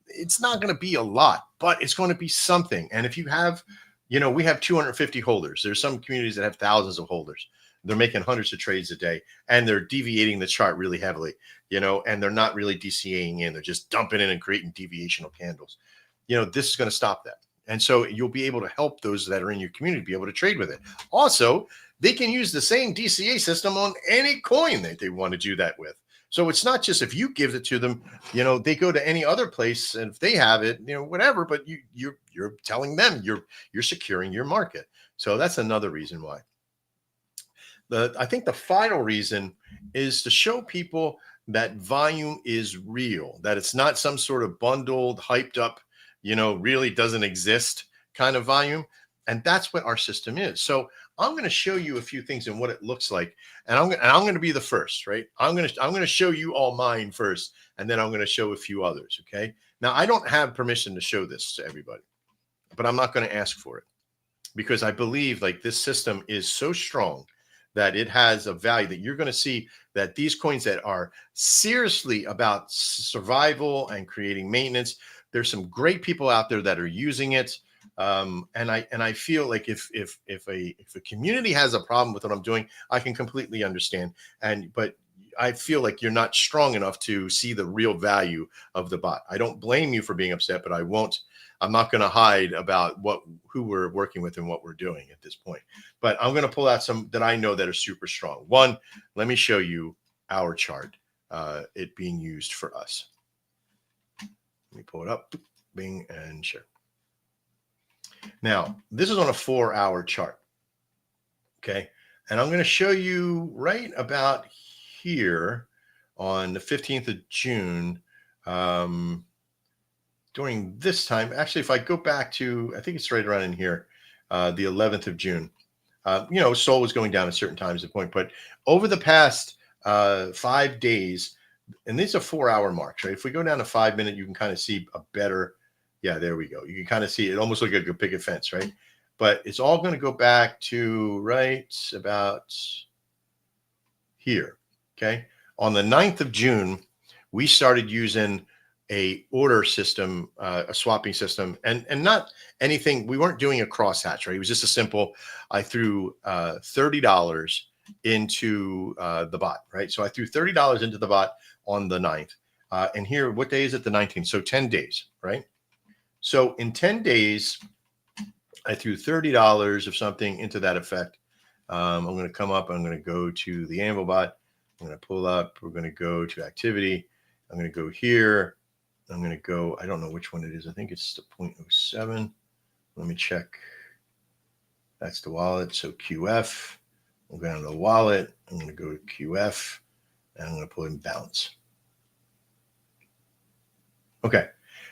[SPEAKER 1] It's not going to be a lot, but it's going to be something. And if you have, we have 250 holders. There's some communities that have thousands of holders. They're making hundreds of trades a day, and they're deviating the chart really heavily, and they're not really DCAing in. They're just dumping in and creating deviational candles. This is going to stop that. And so you'll be able to help those that are in your community be able to trade with it. Also, they can use the same DCA system on any coin that they want to do that with. So it's not just if you give it to them, they go to any other place, and if they have it, whatever, but you're telling them you're securing your market. So that's another reason why. I think the final reason is to show people that volume is real, that it's not some sort of bundled, hyped up, really doesn't exist kind of volume. And that's what our system is. So I'm going to show you a few things and what it looks like. And I'm going to be the first, right? I'm going to show you all mine first, and then I'm going to show a few others. Okay. Now, I don't have permission to show this to everybody, but I'm not going to ask for it, because I believe like this system is so strong that it has a value that you're going to see that these coins that are seriously about survival and creating maintenance, there's some great people out there that are using it. And I feel like if a community has a problem with what I'm doing, I can completely understand. But I feel like you're not strong enough to see the real value of the bot. I don't blame you for being upset, but I'm not going to hide about who we're working with and what we're doing at this point. But I'm going to pull out some that I know that are super strong. One, let me show you our chart, it being used for us. Let me pull it up, Bing, and share. Now, this is on a 4-hour chart. Okay. And I'm going to show you right about here on the 15th of June. During this time, actually, if I go back to, I think it's right around in here, the 11th of June, SOL was going down at certain times at the point, but over the past 5 days, and these are 4-hour marks, right? If we go down to 5 minute, you can kind of see a better, yeah, there we go. You can kind of see it almost like a picket fence, right? But it's all going to go back to right about here, okay? On the 9th of June, we started using a order system, a swapping system, and not anything. We weren't doing a crosshatch, right? It was just a simple, I threw $30 into the bot, right? So I threw $30 into the bot on the 9th. And here, what day is it? The 19th. So 10 days, right? So in 10 days, I threw $30 of something into that effect. I'm going to come up. I'm going to go to the Anvil bot. I'm going to pull up. We're going to go to activity. I'm going to go here. I'm going to go, I don't know which one it is. I think it's the 0.07. Let me check. That's the wallet. So QF. We'll go down to the wallet. I'm going to go to QF, and I'm going to put in bounce. Okay.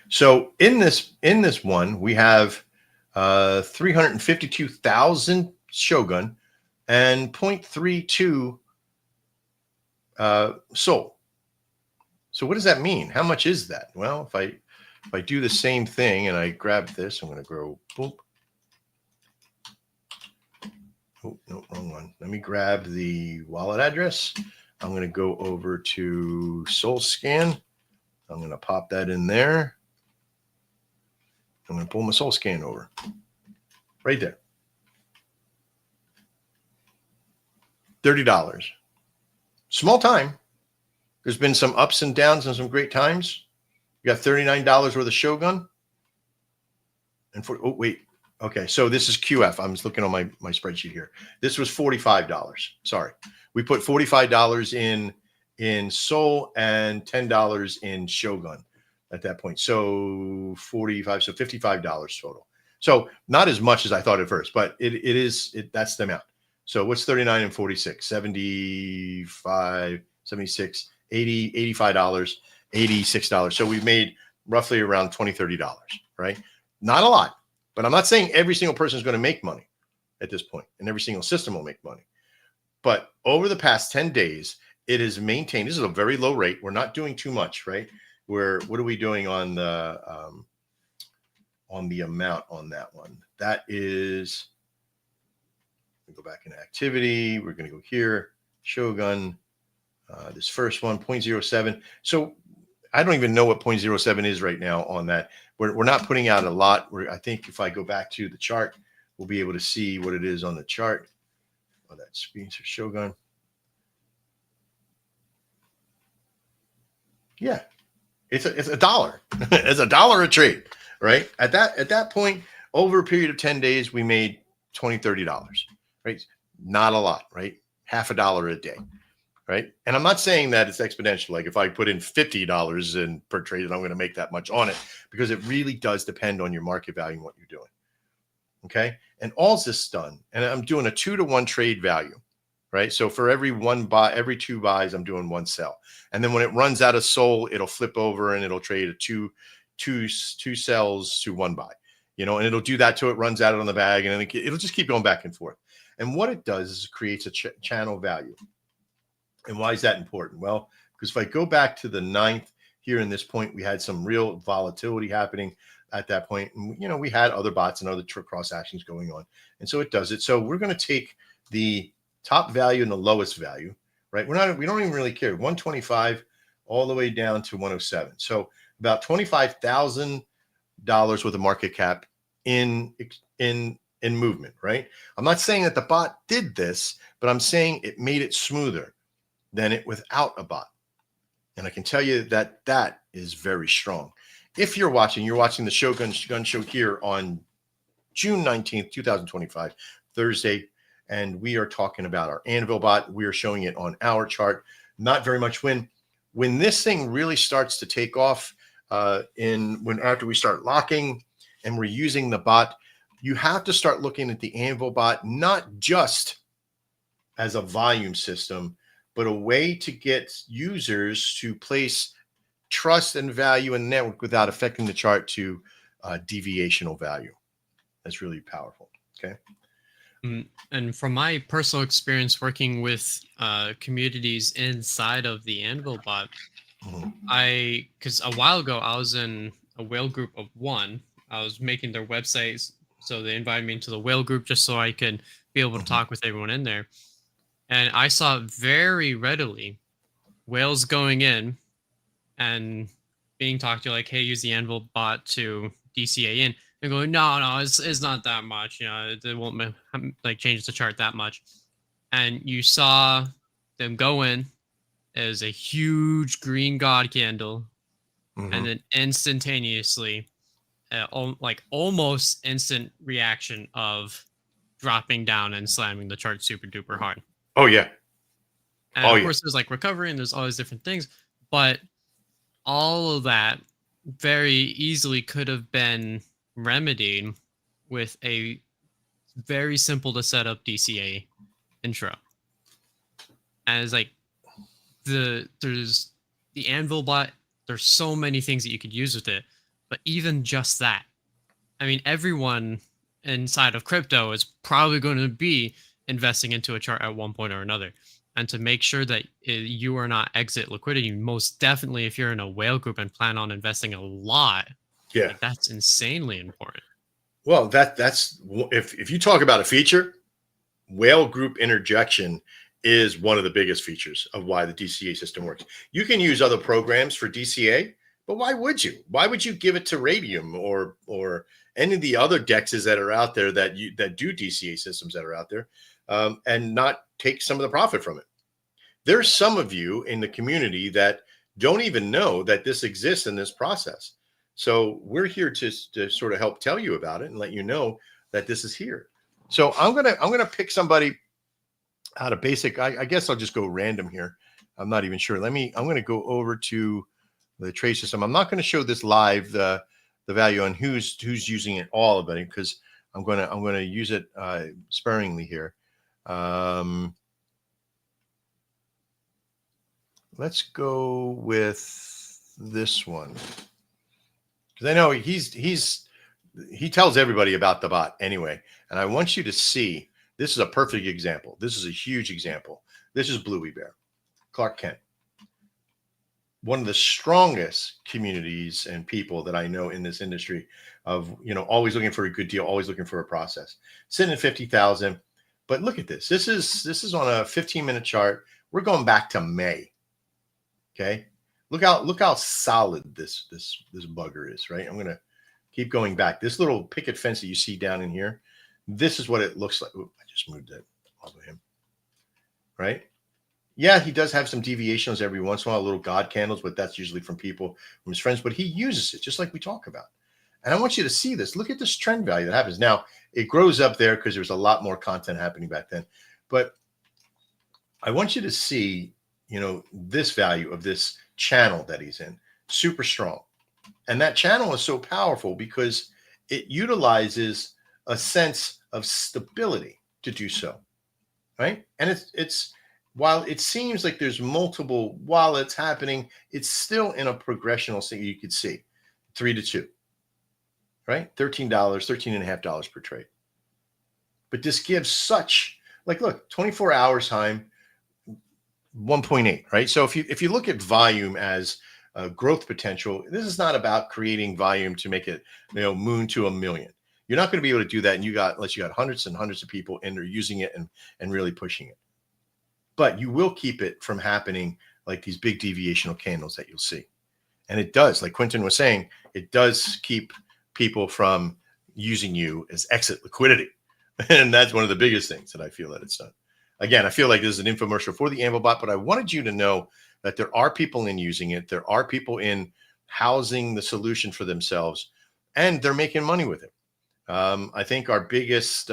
[SPEAKER 1] So in this one, we have 352,000 Shogun and 0.32 SOL. So what does that mean? How much is that? Well, if I do the same thing and I grab this, I'm going to go boom. Oh, no, wrong one. Let me grab the wallet address. I'm going to go over to Soul Scan. I'm going to pop that in there. I'm going to pull my soul scan over right there. $30. Small time. There's been some ups and downs and some great times. You got $39 worth of Shogun. And for, oh, wait. Okay. So this is QF. I'm just looking on my spreadsheet here. This was $45. Sorry. We put $45 in Soul and $10 in Shogun at that point. So 45, so $55 total. So not as much as I thought at first, but that's the amount. So what's 39 and 46? 75, 76, 80, $85, $86. So we've made roughly around $20, $30, right? Not a lot, but I'm not saying every single person is going to make money at this point, and every single system will make money. But over the past 10 days, it is maintained. This is a very low rate. We're not doing too much, right? What are we doing on the amount on that one? That is, go back into activity. We're going to go here, Shogun. This first one, 0.07. So I don't even know what 0.07 is right now on that. We're not putting out a lot. I think if I go back to the chart, we'll be able to see what it is on the chart. Oh, that's screen for Shogun. Yeah, it's a dollar. It's $1 a trade, right? At that point, over a period of 10 days, we made $20, $30, right? Not a lot, right? Half $1 a day, right? And I'm not saying that it's exponential. Like if I put in $50 in per trade, and I'm going to make that much on it, because it really does depend on your market value and what you're doing. Okay. And all this done, and I'm doing a 2-to-1 trade value, right? So for every every 2 buys, I'm doing 1 sell. And then when it runs out of Soul, it'll flip over and it'll trade a two sells to 1 buy, and it'll do that till it runs out on the bag, and then it'll just keep going back and forth. And what it does is it creates a channel value. And why is that important? Well, because if I go back to the 9th here in this point, we had some real volatility happening at that point. And, we had other bots and other cross actions going on. And so it does it. So we're going to take the top value and the lowest value, right? We don't even really care. 125 all the way down to 107. So about $25,000 worth of market cap in movement, right? I'm not saying that the bot did this, but I'm saying it made it smoother than it without a bot. And I can tell you that that is very strong. If you're watching the Shogun GunSho here on June 19th, 2025, Thursday, and we are talking about our Anvil bot. We are showing it on our chart. Not very much when this thing really starts to take off, after we start locking and we're using the bot, you have to start looking at the Anvil bot, not just as a volume system, but a way to get users to place trust and value in the network without affecting the chart to deviational value. That's really powerful. Okay.
[SPEAKER 2] And from my personal experience working with communities inside of the Anvil bot, because a while ago I was in a whale group of 1. I was making their websites, so they invited me into the whale group just so I could be able to talk with everyone in there. And I saw very readily whales going in and being talked to, like, hey, use the Anvil bot to DCA in. They're going, no, it's not that much. It won't change the chart that much. And you saw them go in as a huge green god candle, and then instantaneously, almost instant reaction of dropping down and slamming the chart super duper hard.
[SPEAKER 1] Oh yeah.
[SPEAKER 2] And of course, there's recovery and there's all these different things, but all of that very easily could have been remedied with a very simple to set up DCA intro. And it's there's the Anvil bot, there's so many things that you could use with it, but even just that, I mean, everyone inside of crypto is probably going to be investing into a chart at one point or another. And to make sure that you are not exit liquidity, most definitely if you're in a whale group and plan on investing a lot, that's insanely important.
[SPEAKER 1] Well, that's if you talk about a feature, whale group interjection is one of the biggest features of why the DCA system works. You can use other programs for DCA, But why would you? Why would you give it to Radium or any of the other dexes that are out there that do DCA systems that are out there, and not take some of the profit from it? There's some of you in the community that don't even know that this exists in this process. So we're here to sort of help tell you about it and let you know that this is here. So I'm gonna pick somebody out of basic. I guess I'll just go random here. I'm not even sure. I'm going to go over to the trade system. I'm not going to show this live, the value on who's using it, all of it, because I'm going to use it sparingly here. Let's go with this one, because I know he tells everybody about the bot anyway, and I want you to see. This is a perfect example. This is a huge example. This is Bluey Bear, Clark Kent, one of the strongest communities and people that I know in this industry of, always looking for a good deal, always looking for a process. Sitting at 50,000. But look at this. This is on a 15-minute chart. We're going back to May. Okay. Look how solid this bugger is, right? I'm going to keep going back. This little picket fence that you see down in here, this is what it looks like. Ooh, I just moved that off of him. Right? Yeah, he does have some deviations every once in a while, little God candles, but that's usually from people, from his friends. But he uses it just like we talk about. And I want you to see this. Look at this trend value that happens. Now, it grows up there because there's a lot more content happening back then. But I want you to see, this value of this channel that he's in, super strong. And that channel is so powerful because it utilizes a sense of stability to do so, right? And it's while it seems like there's multiple wallets happening, it's still in a progressional state. You could see 3 to 2, right? $13, $13.50 per trade. But this gives such, like, look, 24 hours time, 1.8, right? So if you look at volume as growth potential, this is not about creating volume to make it, moon to 1 million. You're not going to be able to do that, and unless you got hundreds and hundreds of people in there using it and really pushing it. But you will keep it from happening like these big deviational candles that you'll see. And it does, like Quentin was saying, it does keep people from using you as exit liquidity. And that's one of the biggest things that I feel that it's done. Again, I feel like this is an infomercial for the Anvilbot, but I wanted you to know that there are people in using it. There are people in housing the solution for themselves, and they're making money with it. I think our biggest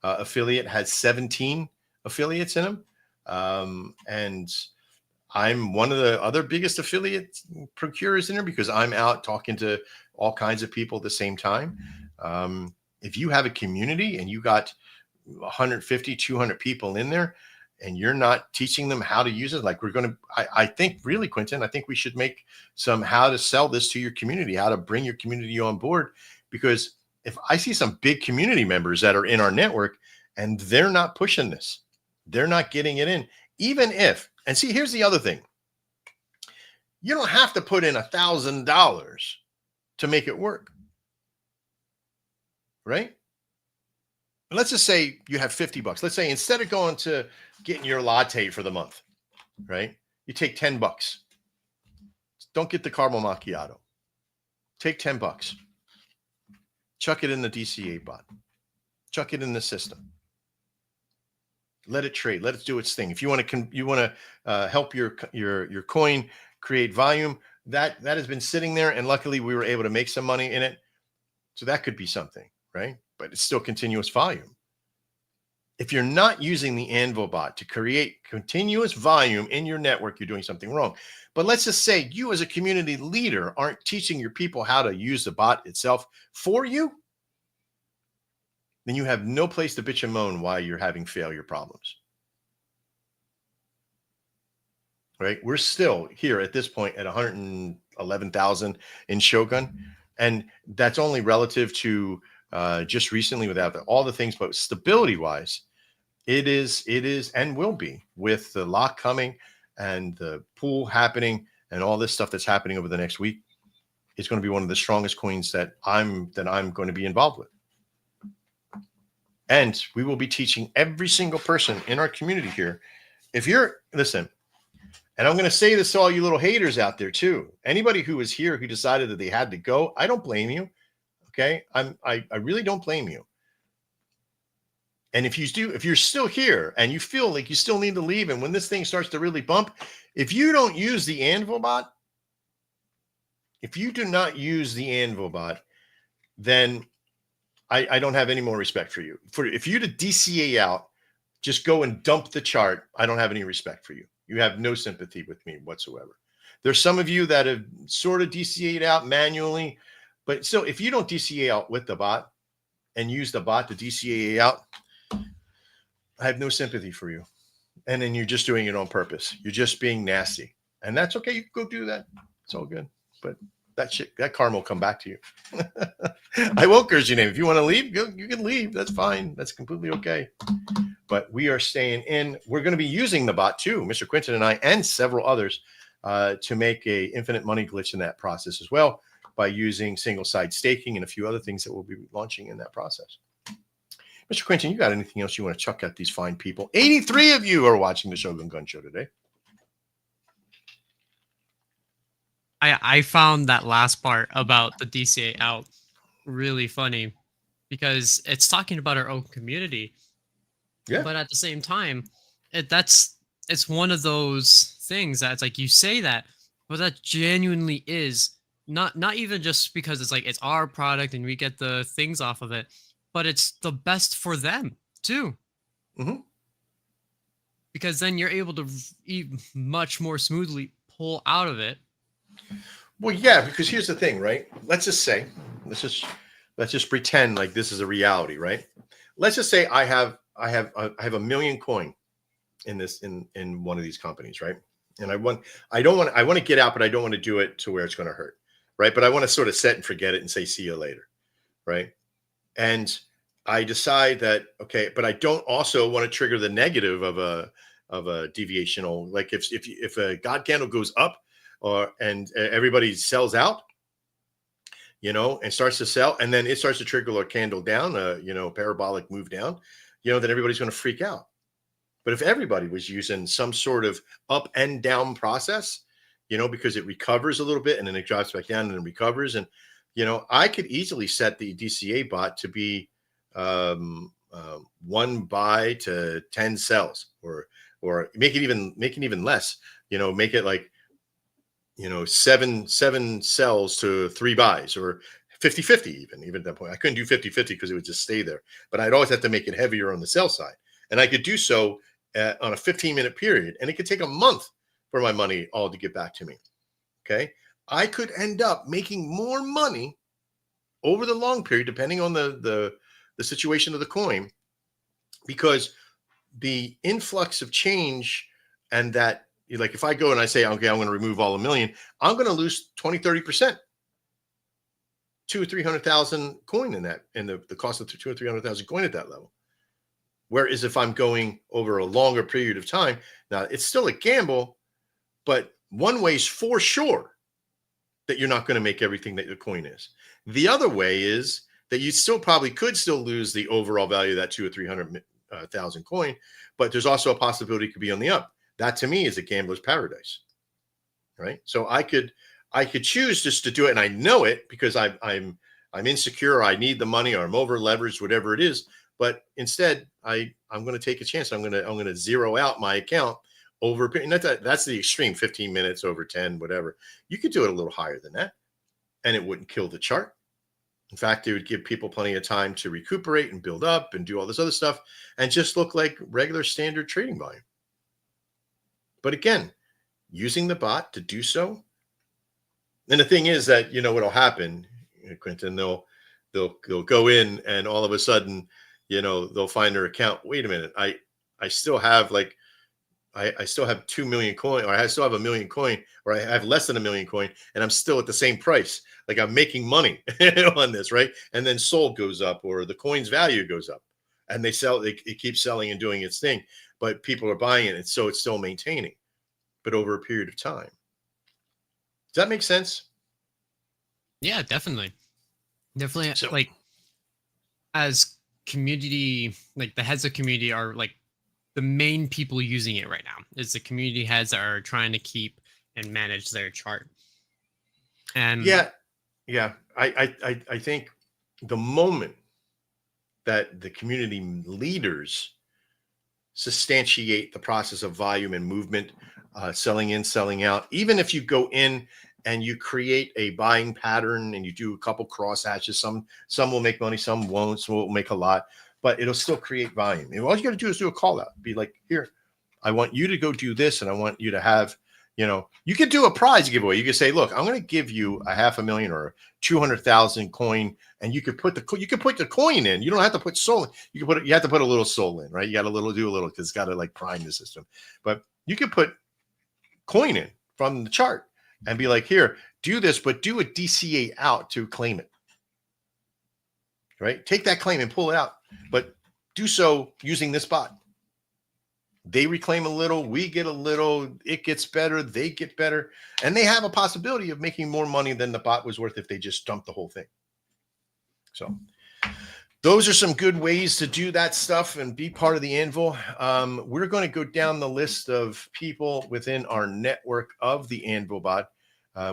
[SPEAKER 1] affiliate has 17 affiliates in them. And I'm one of the other biggest affiliate procurers in there because I'm out talking to all kinds of people at the same time. If you have a community and you got 150, 200 people in there and you're not teaching them how to use it, like I think really, Quentin, I think we should make some how to sell this to your community, how to bring your community on board. Because if I see some big community members that are in our network and they're not pushing this, they're not getting it in, even if, and see, here's the other thing. You don't have to put in $1,000 to make it work, right? Let's just say you have $50. Let's say instead of going to getting your latte for the month, right? You take $10. Don't get the caramel macchiato. Take $10. Chuck it in the DCA bot. Chuck it in the system. Let it trade. Let it do its thing. If you want to help your coin create volume, that has been sitting there, and luckily we were able to make some money in it. So that could be something, right? But it's still continuous volume. If you're not using the Anvilbot to create continuous volume in your network, you're doing something wrong. But let's just say you as a community leader aren't teaching your people how to use the bot itself for you, then you have no place to bitch and moan why you're having failure problems. Right? We're still here at this point at 111,000 in Shogun. And that's only relative to just recently without all the things, but stability wise, it is and will be, with the lock coming and the pool happening and all this stuff that's happening over the next week. It's going to be one of the strongest coins that I'm going to be involved with. And we will be teaching every single person in our community here. If you're, listen, And I'm going to say this to all you little haters out there too. Anybody who was here who decided that they had to go, I don't blame you. Okay. I really don't blame you. And if you're still here and you feel like you still need to leave, and when this thing starts to really bump, if you don't use the Anvil bot, if you do not use the Anvil bot, then I don't have any more respect for you. If you to DCA out, just go and dump the chart, I don't have any respect for you. You have no sympathy with me whatsoever. There's some of you that have sort of DCA'd out manually, but still, if you don't DCA out with the bot and use the bot to DCA out, I have no sympathy for you. And then you're just doing it on purpose. You're just being nasty. And that's okay. You can go do that. It's all good. But that karma will come back to you. I won't curse your name. If you want to leave, you can leave. That's fine. That's completely okay. But we are staying in. We're going to be using the bot too, Mr. Quinton and I, and several others, to make a infinite money glitch in that process as well, by using single side staking and a few other things that we'll be launching in that process. Mr. Quinton, you got anything else you want to chuck at these fine people? 83 of you are watching the Shogun Gun Show today.
[SPEAKER 2] I found that last part about the DCA out really funny, because it's talking about our own community.
[SPEAKER 1] Yeah.
[SPEAKER 2] But at the same time, it's one of those things that's like, you say that, but that genuinely is not even just because it's like it's our product and we get the things off of it, but it's the best for them too.
[SPEAKER 1] Mm-hmm.
[SPEAKER 2] Because then you're able to much more smoothly pull out of it.
[SPEAKER 1] Well, yeah, because here's the thing, right? Let's just pretend like this is a reality, right? Let's just say I have a million coin in one of these companies, right? And I want to get out, but I don't want to do it to where it's going to hurt, right? But I want to sort of set and forget it and say, see you later, right? And I decide that, okay, but I don't also want to trigger the negative of a deviational, like if a God candle goes up, and everybody sells out, and starts to sell, and then it starts to trigger a candle down, parabolic move down, then everybody's going to freak out. But if everybody was using some sort of up and down process, because it recovers a little bit and then it drops back down and then recovers, and I could easily set the DCA bot to be 1 buy to 10 sells, or make it even less, make it like, 7 sells to 3 buys, or 50-50 even at that point. I couldn't do 50-50 because it would just stay there, but I'd always have to make it heavier on the sell side. And I could do so on a 15-minute period, and it could take a month for my money all to get back to me. Okay. I could end up making more money over the long period, depending on the situation of the coin, because the influx of change, and that, like, if I go and I say, okay, I'm going to remove all a million, I'm going to lose 20-30%, 200,000 or 300,000 coin in that, and the cost of 200,000 or 300,000 coin at that level. Whereas if I'm going over a longer period of time, now it's still a gamble, but one way's for sure that you're not going to make everything that the coin is. The other way is that you still probably could still lose the overall value of that 200,000 or 300,000 coin, but there's also a possibility it could be on the up. That to me is a gambler's paradise, right? So I could choose just to do it, and I know it because I'm insecure, or I need the money, or I'm over leveraged, whatever it is. But instead, I'm going to take a chance. I'm going to zero out my account over. And that's the extreme, 15 minutes over 10, whatever. You could do it a little higher than that, and it wouldn't kill the chart. In fact, it would give people plenty of time to recuperate and build up and do all this other stuff, and just look like regular standard trading volume. But again, using the bot to do so. And the thing is that, what'll happen, Quentin, they'll go in, and all of a sudden, they'll find their account. Wait a minute. I still have I still have 2 million coin, or I still have a million coin, or I have less than a million coin, and I'm still at the same price. Like, I'm making money on this, right? And then SOL goes up, or the coin's value goes up, and they sell. It keeps selling and doing its thing, but people are buying it, and so it's still maintaining, but over a period of time. Does that make sense?
[SPEAKER 2] Yeah, definitely.
[SPEAKER 1] So,
[SPEAKER 2] Like, as community, like the heads of community are like the main people using it right now. Is the community heads that are trying to keep and manage their chart. And
[SPEAKER 1] Yeah, yeah. I think the moment that the community leaders substantiate the process of volume and movement, selling in, selling out. Even if you go in and you create a buying pattern and you do a couple cross hatches, some will make money, some won't, some will make a lot, but it'll still create volume. And all you got to do is do a call out. Be like, here, I want you to go do this, and I want you to have, you could do a prize giveaway. You could say, look, I'm going to give you a 500,000 or 200,000 coin, and you could put the coin in. You don't have to put soul in. You have to put a little soul in, right? You got to do a little because it's got to like prime the system. But you could put coin in from the chart and be like, here, do this, but do a DCA out to claim it. Right? Take that claim and pull it out, but do so using this bot. They reclaim a little, we get a little, it gets better, they get better, and they have a possibility of making more money than the bot was worth if they just dumped the whole thing. So those are some good ways to do that stuff and be part of the Anvil. We're going to go down the list of people within our network of the Anvil bot.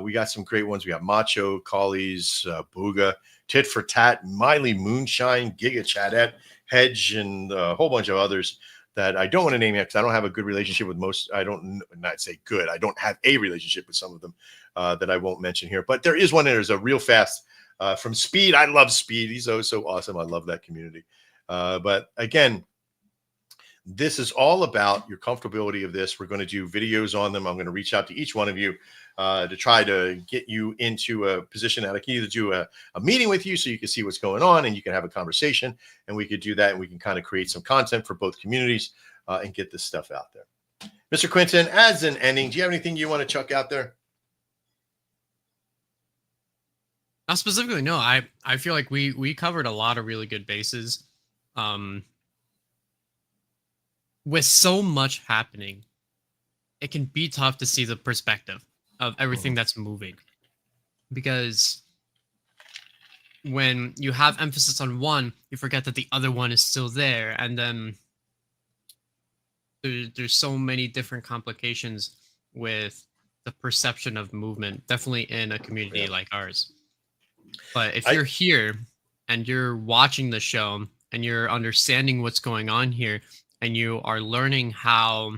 [SPEAKER 1] We got some great ones. We got Macho, Collies, Booga, Tit for Tat, Miley Moonshine, Giga Chatette, Hedge, and a whole bunch of others that I don't want to name yet because I don't have a good relationship with most. I don't not say good. I don't have a relationship with some of them that I won't mention here. But there is one that is a real fast from Speed. I love Speed. He's so awesome. I love that community. But again, this is all about your comfortability of this. We're going to do videos on them. I'm going to reach out to each one of you to try to get you into a position that I can either do a meeting with you so you can see what's going on and you can have a conversation, and we could do that, and we can kind of create some content for both communities and get this stuff out there. Mr. Quinton, as an ending, do you have anything you want to chuck out there?
[SPEAKER 2] Not specifically, no. I feel like we covered a lot of really good bases. With so much happening, it can be tough to see the perspective of everything that's moving. Because when you have emphasis on one, you forget that the other one is still there. And then there's so many different complications with the perception of movement, definitely in a community like ours. But if you're here and you're watching the show and you're understanding what's going on here, and you are learning how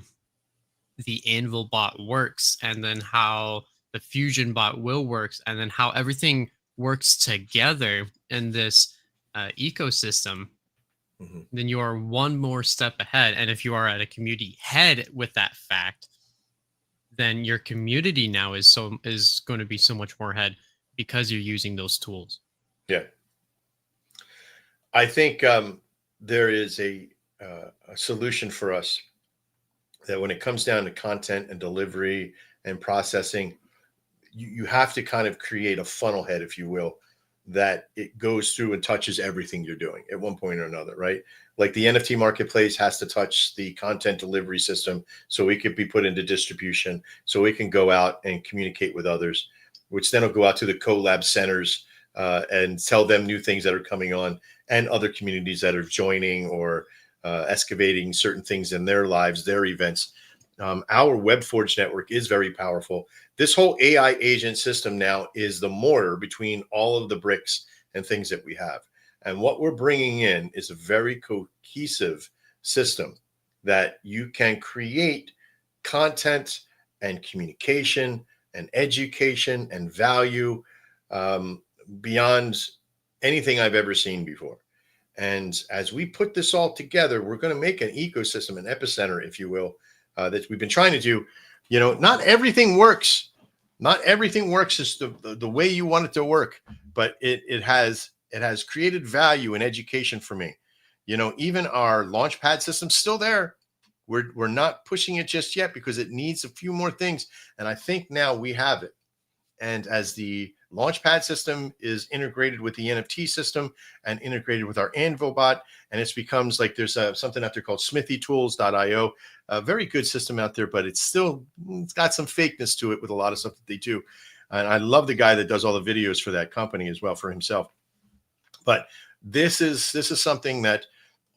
[SPEAKER 2] the Anvil bot works, and then how the Fusion bot will works, and then how everything works together in this ecosystem, then you are one more step ahead. And if you are at a community head with that fact, then your community now is going to be so much more ahead because you're using those tools.
[SPEAKER 1] Yeah. I think there is a solution for us that when it comes down to content and delivery and processing, you have to kind of create a funnel head, if you will, that it goes through and touches everything you're doing at one point or another, right? Like the NFT marketplace has to touch the content delivery system so it could be put into distribution, so it can go out and communicate with others, which then will go out to the collab centers and tell them new things that are coming on and other communities that are joining or excavating certain things in their lives, their events. Our WebForge network is very powerful. This whole AI agent system now is the mortar between all of the bricks and things that we have. And what we're bringing in is a very cohesive system that you can create content and communication and education and value beyond anything I've ever seen before. And as we put this all together, we're going to make an ecosystem, an epicenter, if you will, that we've been trying to do. Not everything works. Not everything works is the way you want it to work, but it has created value and education for me. Even our Launchpad system's still there. We're not pushing it just yet because it needs a few more things. And I think now we have it. And as the Launchpad system is integrated with the NFT system and integrated with our Anvil bot, and it becomes like there's something out there called smithytools.io, a very good system out there, but it's got some fakeness to it with a lot of stuff that they do. And I love the guy that does all the videos for that company as well, for himself. But this is something that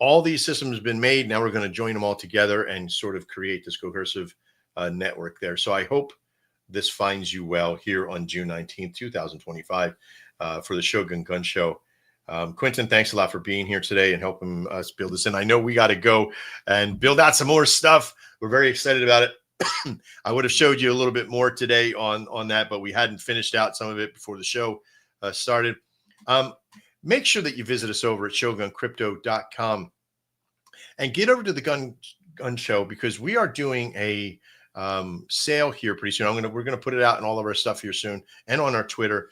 [SPEAKER 1] all these systems have been made. Now we're going to join them all together and sort of create this cohesive network there. So I hope this finds you well here on June 19th, 2025 for the Shogun Gun Show. Quentin, thanks a lot for being here today and helping us build this in. I know we got to go and build out some more stuff. We're very excited about it. I would have showed you a little bit more today on that, but we hadn't finished out some of it before the show started. Make sure that you visit us over at shoguncrypto.com and get over to the Gun Show, because we are doing a sale here pretty soon. We're gonna put it out in all of our stuff here soon and on our Twitter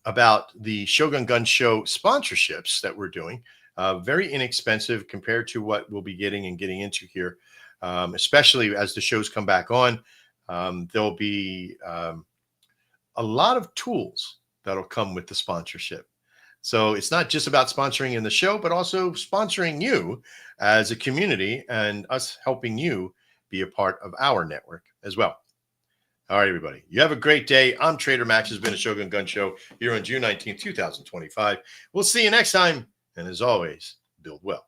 [SPEAKER 1] about the Shogun Gun Show sponsorships that we're doing. Very inexpensive compared to what we'll be getting into here. Especially as the shows come back on, there'll be a lot of tools that'll come with the sponsorship. So it's not just about sponsoring in the show, but also sponsoring you as a community and us helping you be a part of our network as well. All right, everybody. You have a great day. I'm Trader Max. This has been a Shogun Gun Show here on June 19th, 2025. We'll see you next time. And as always, build well.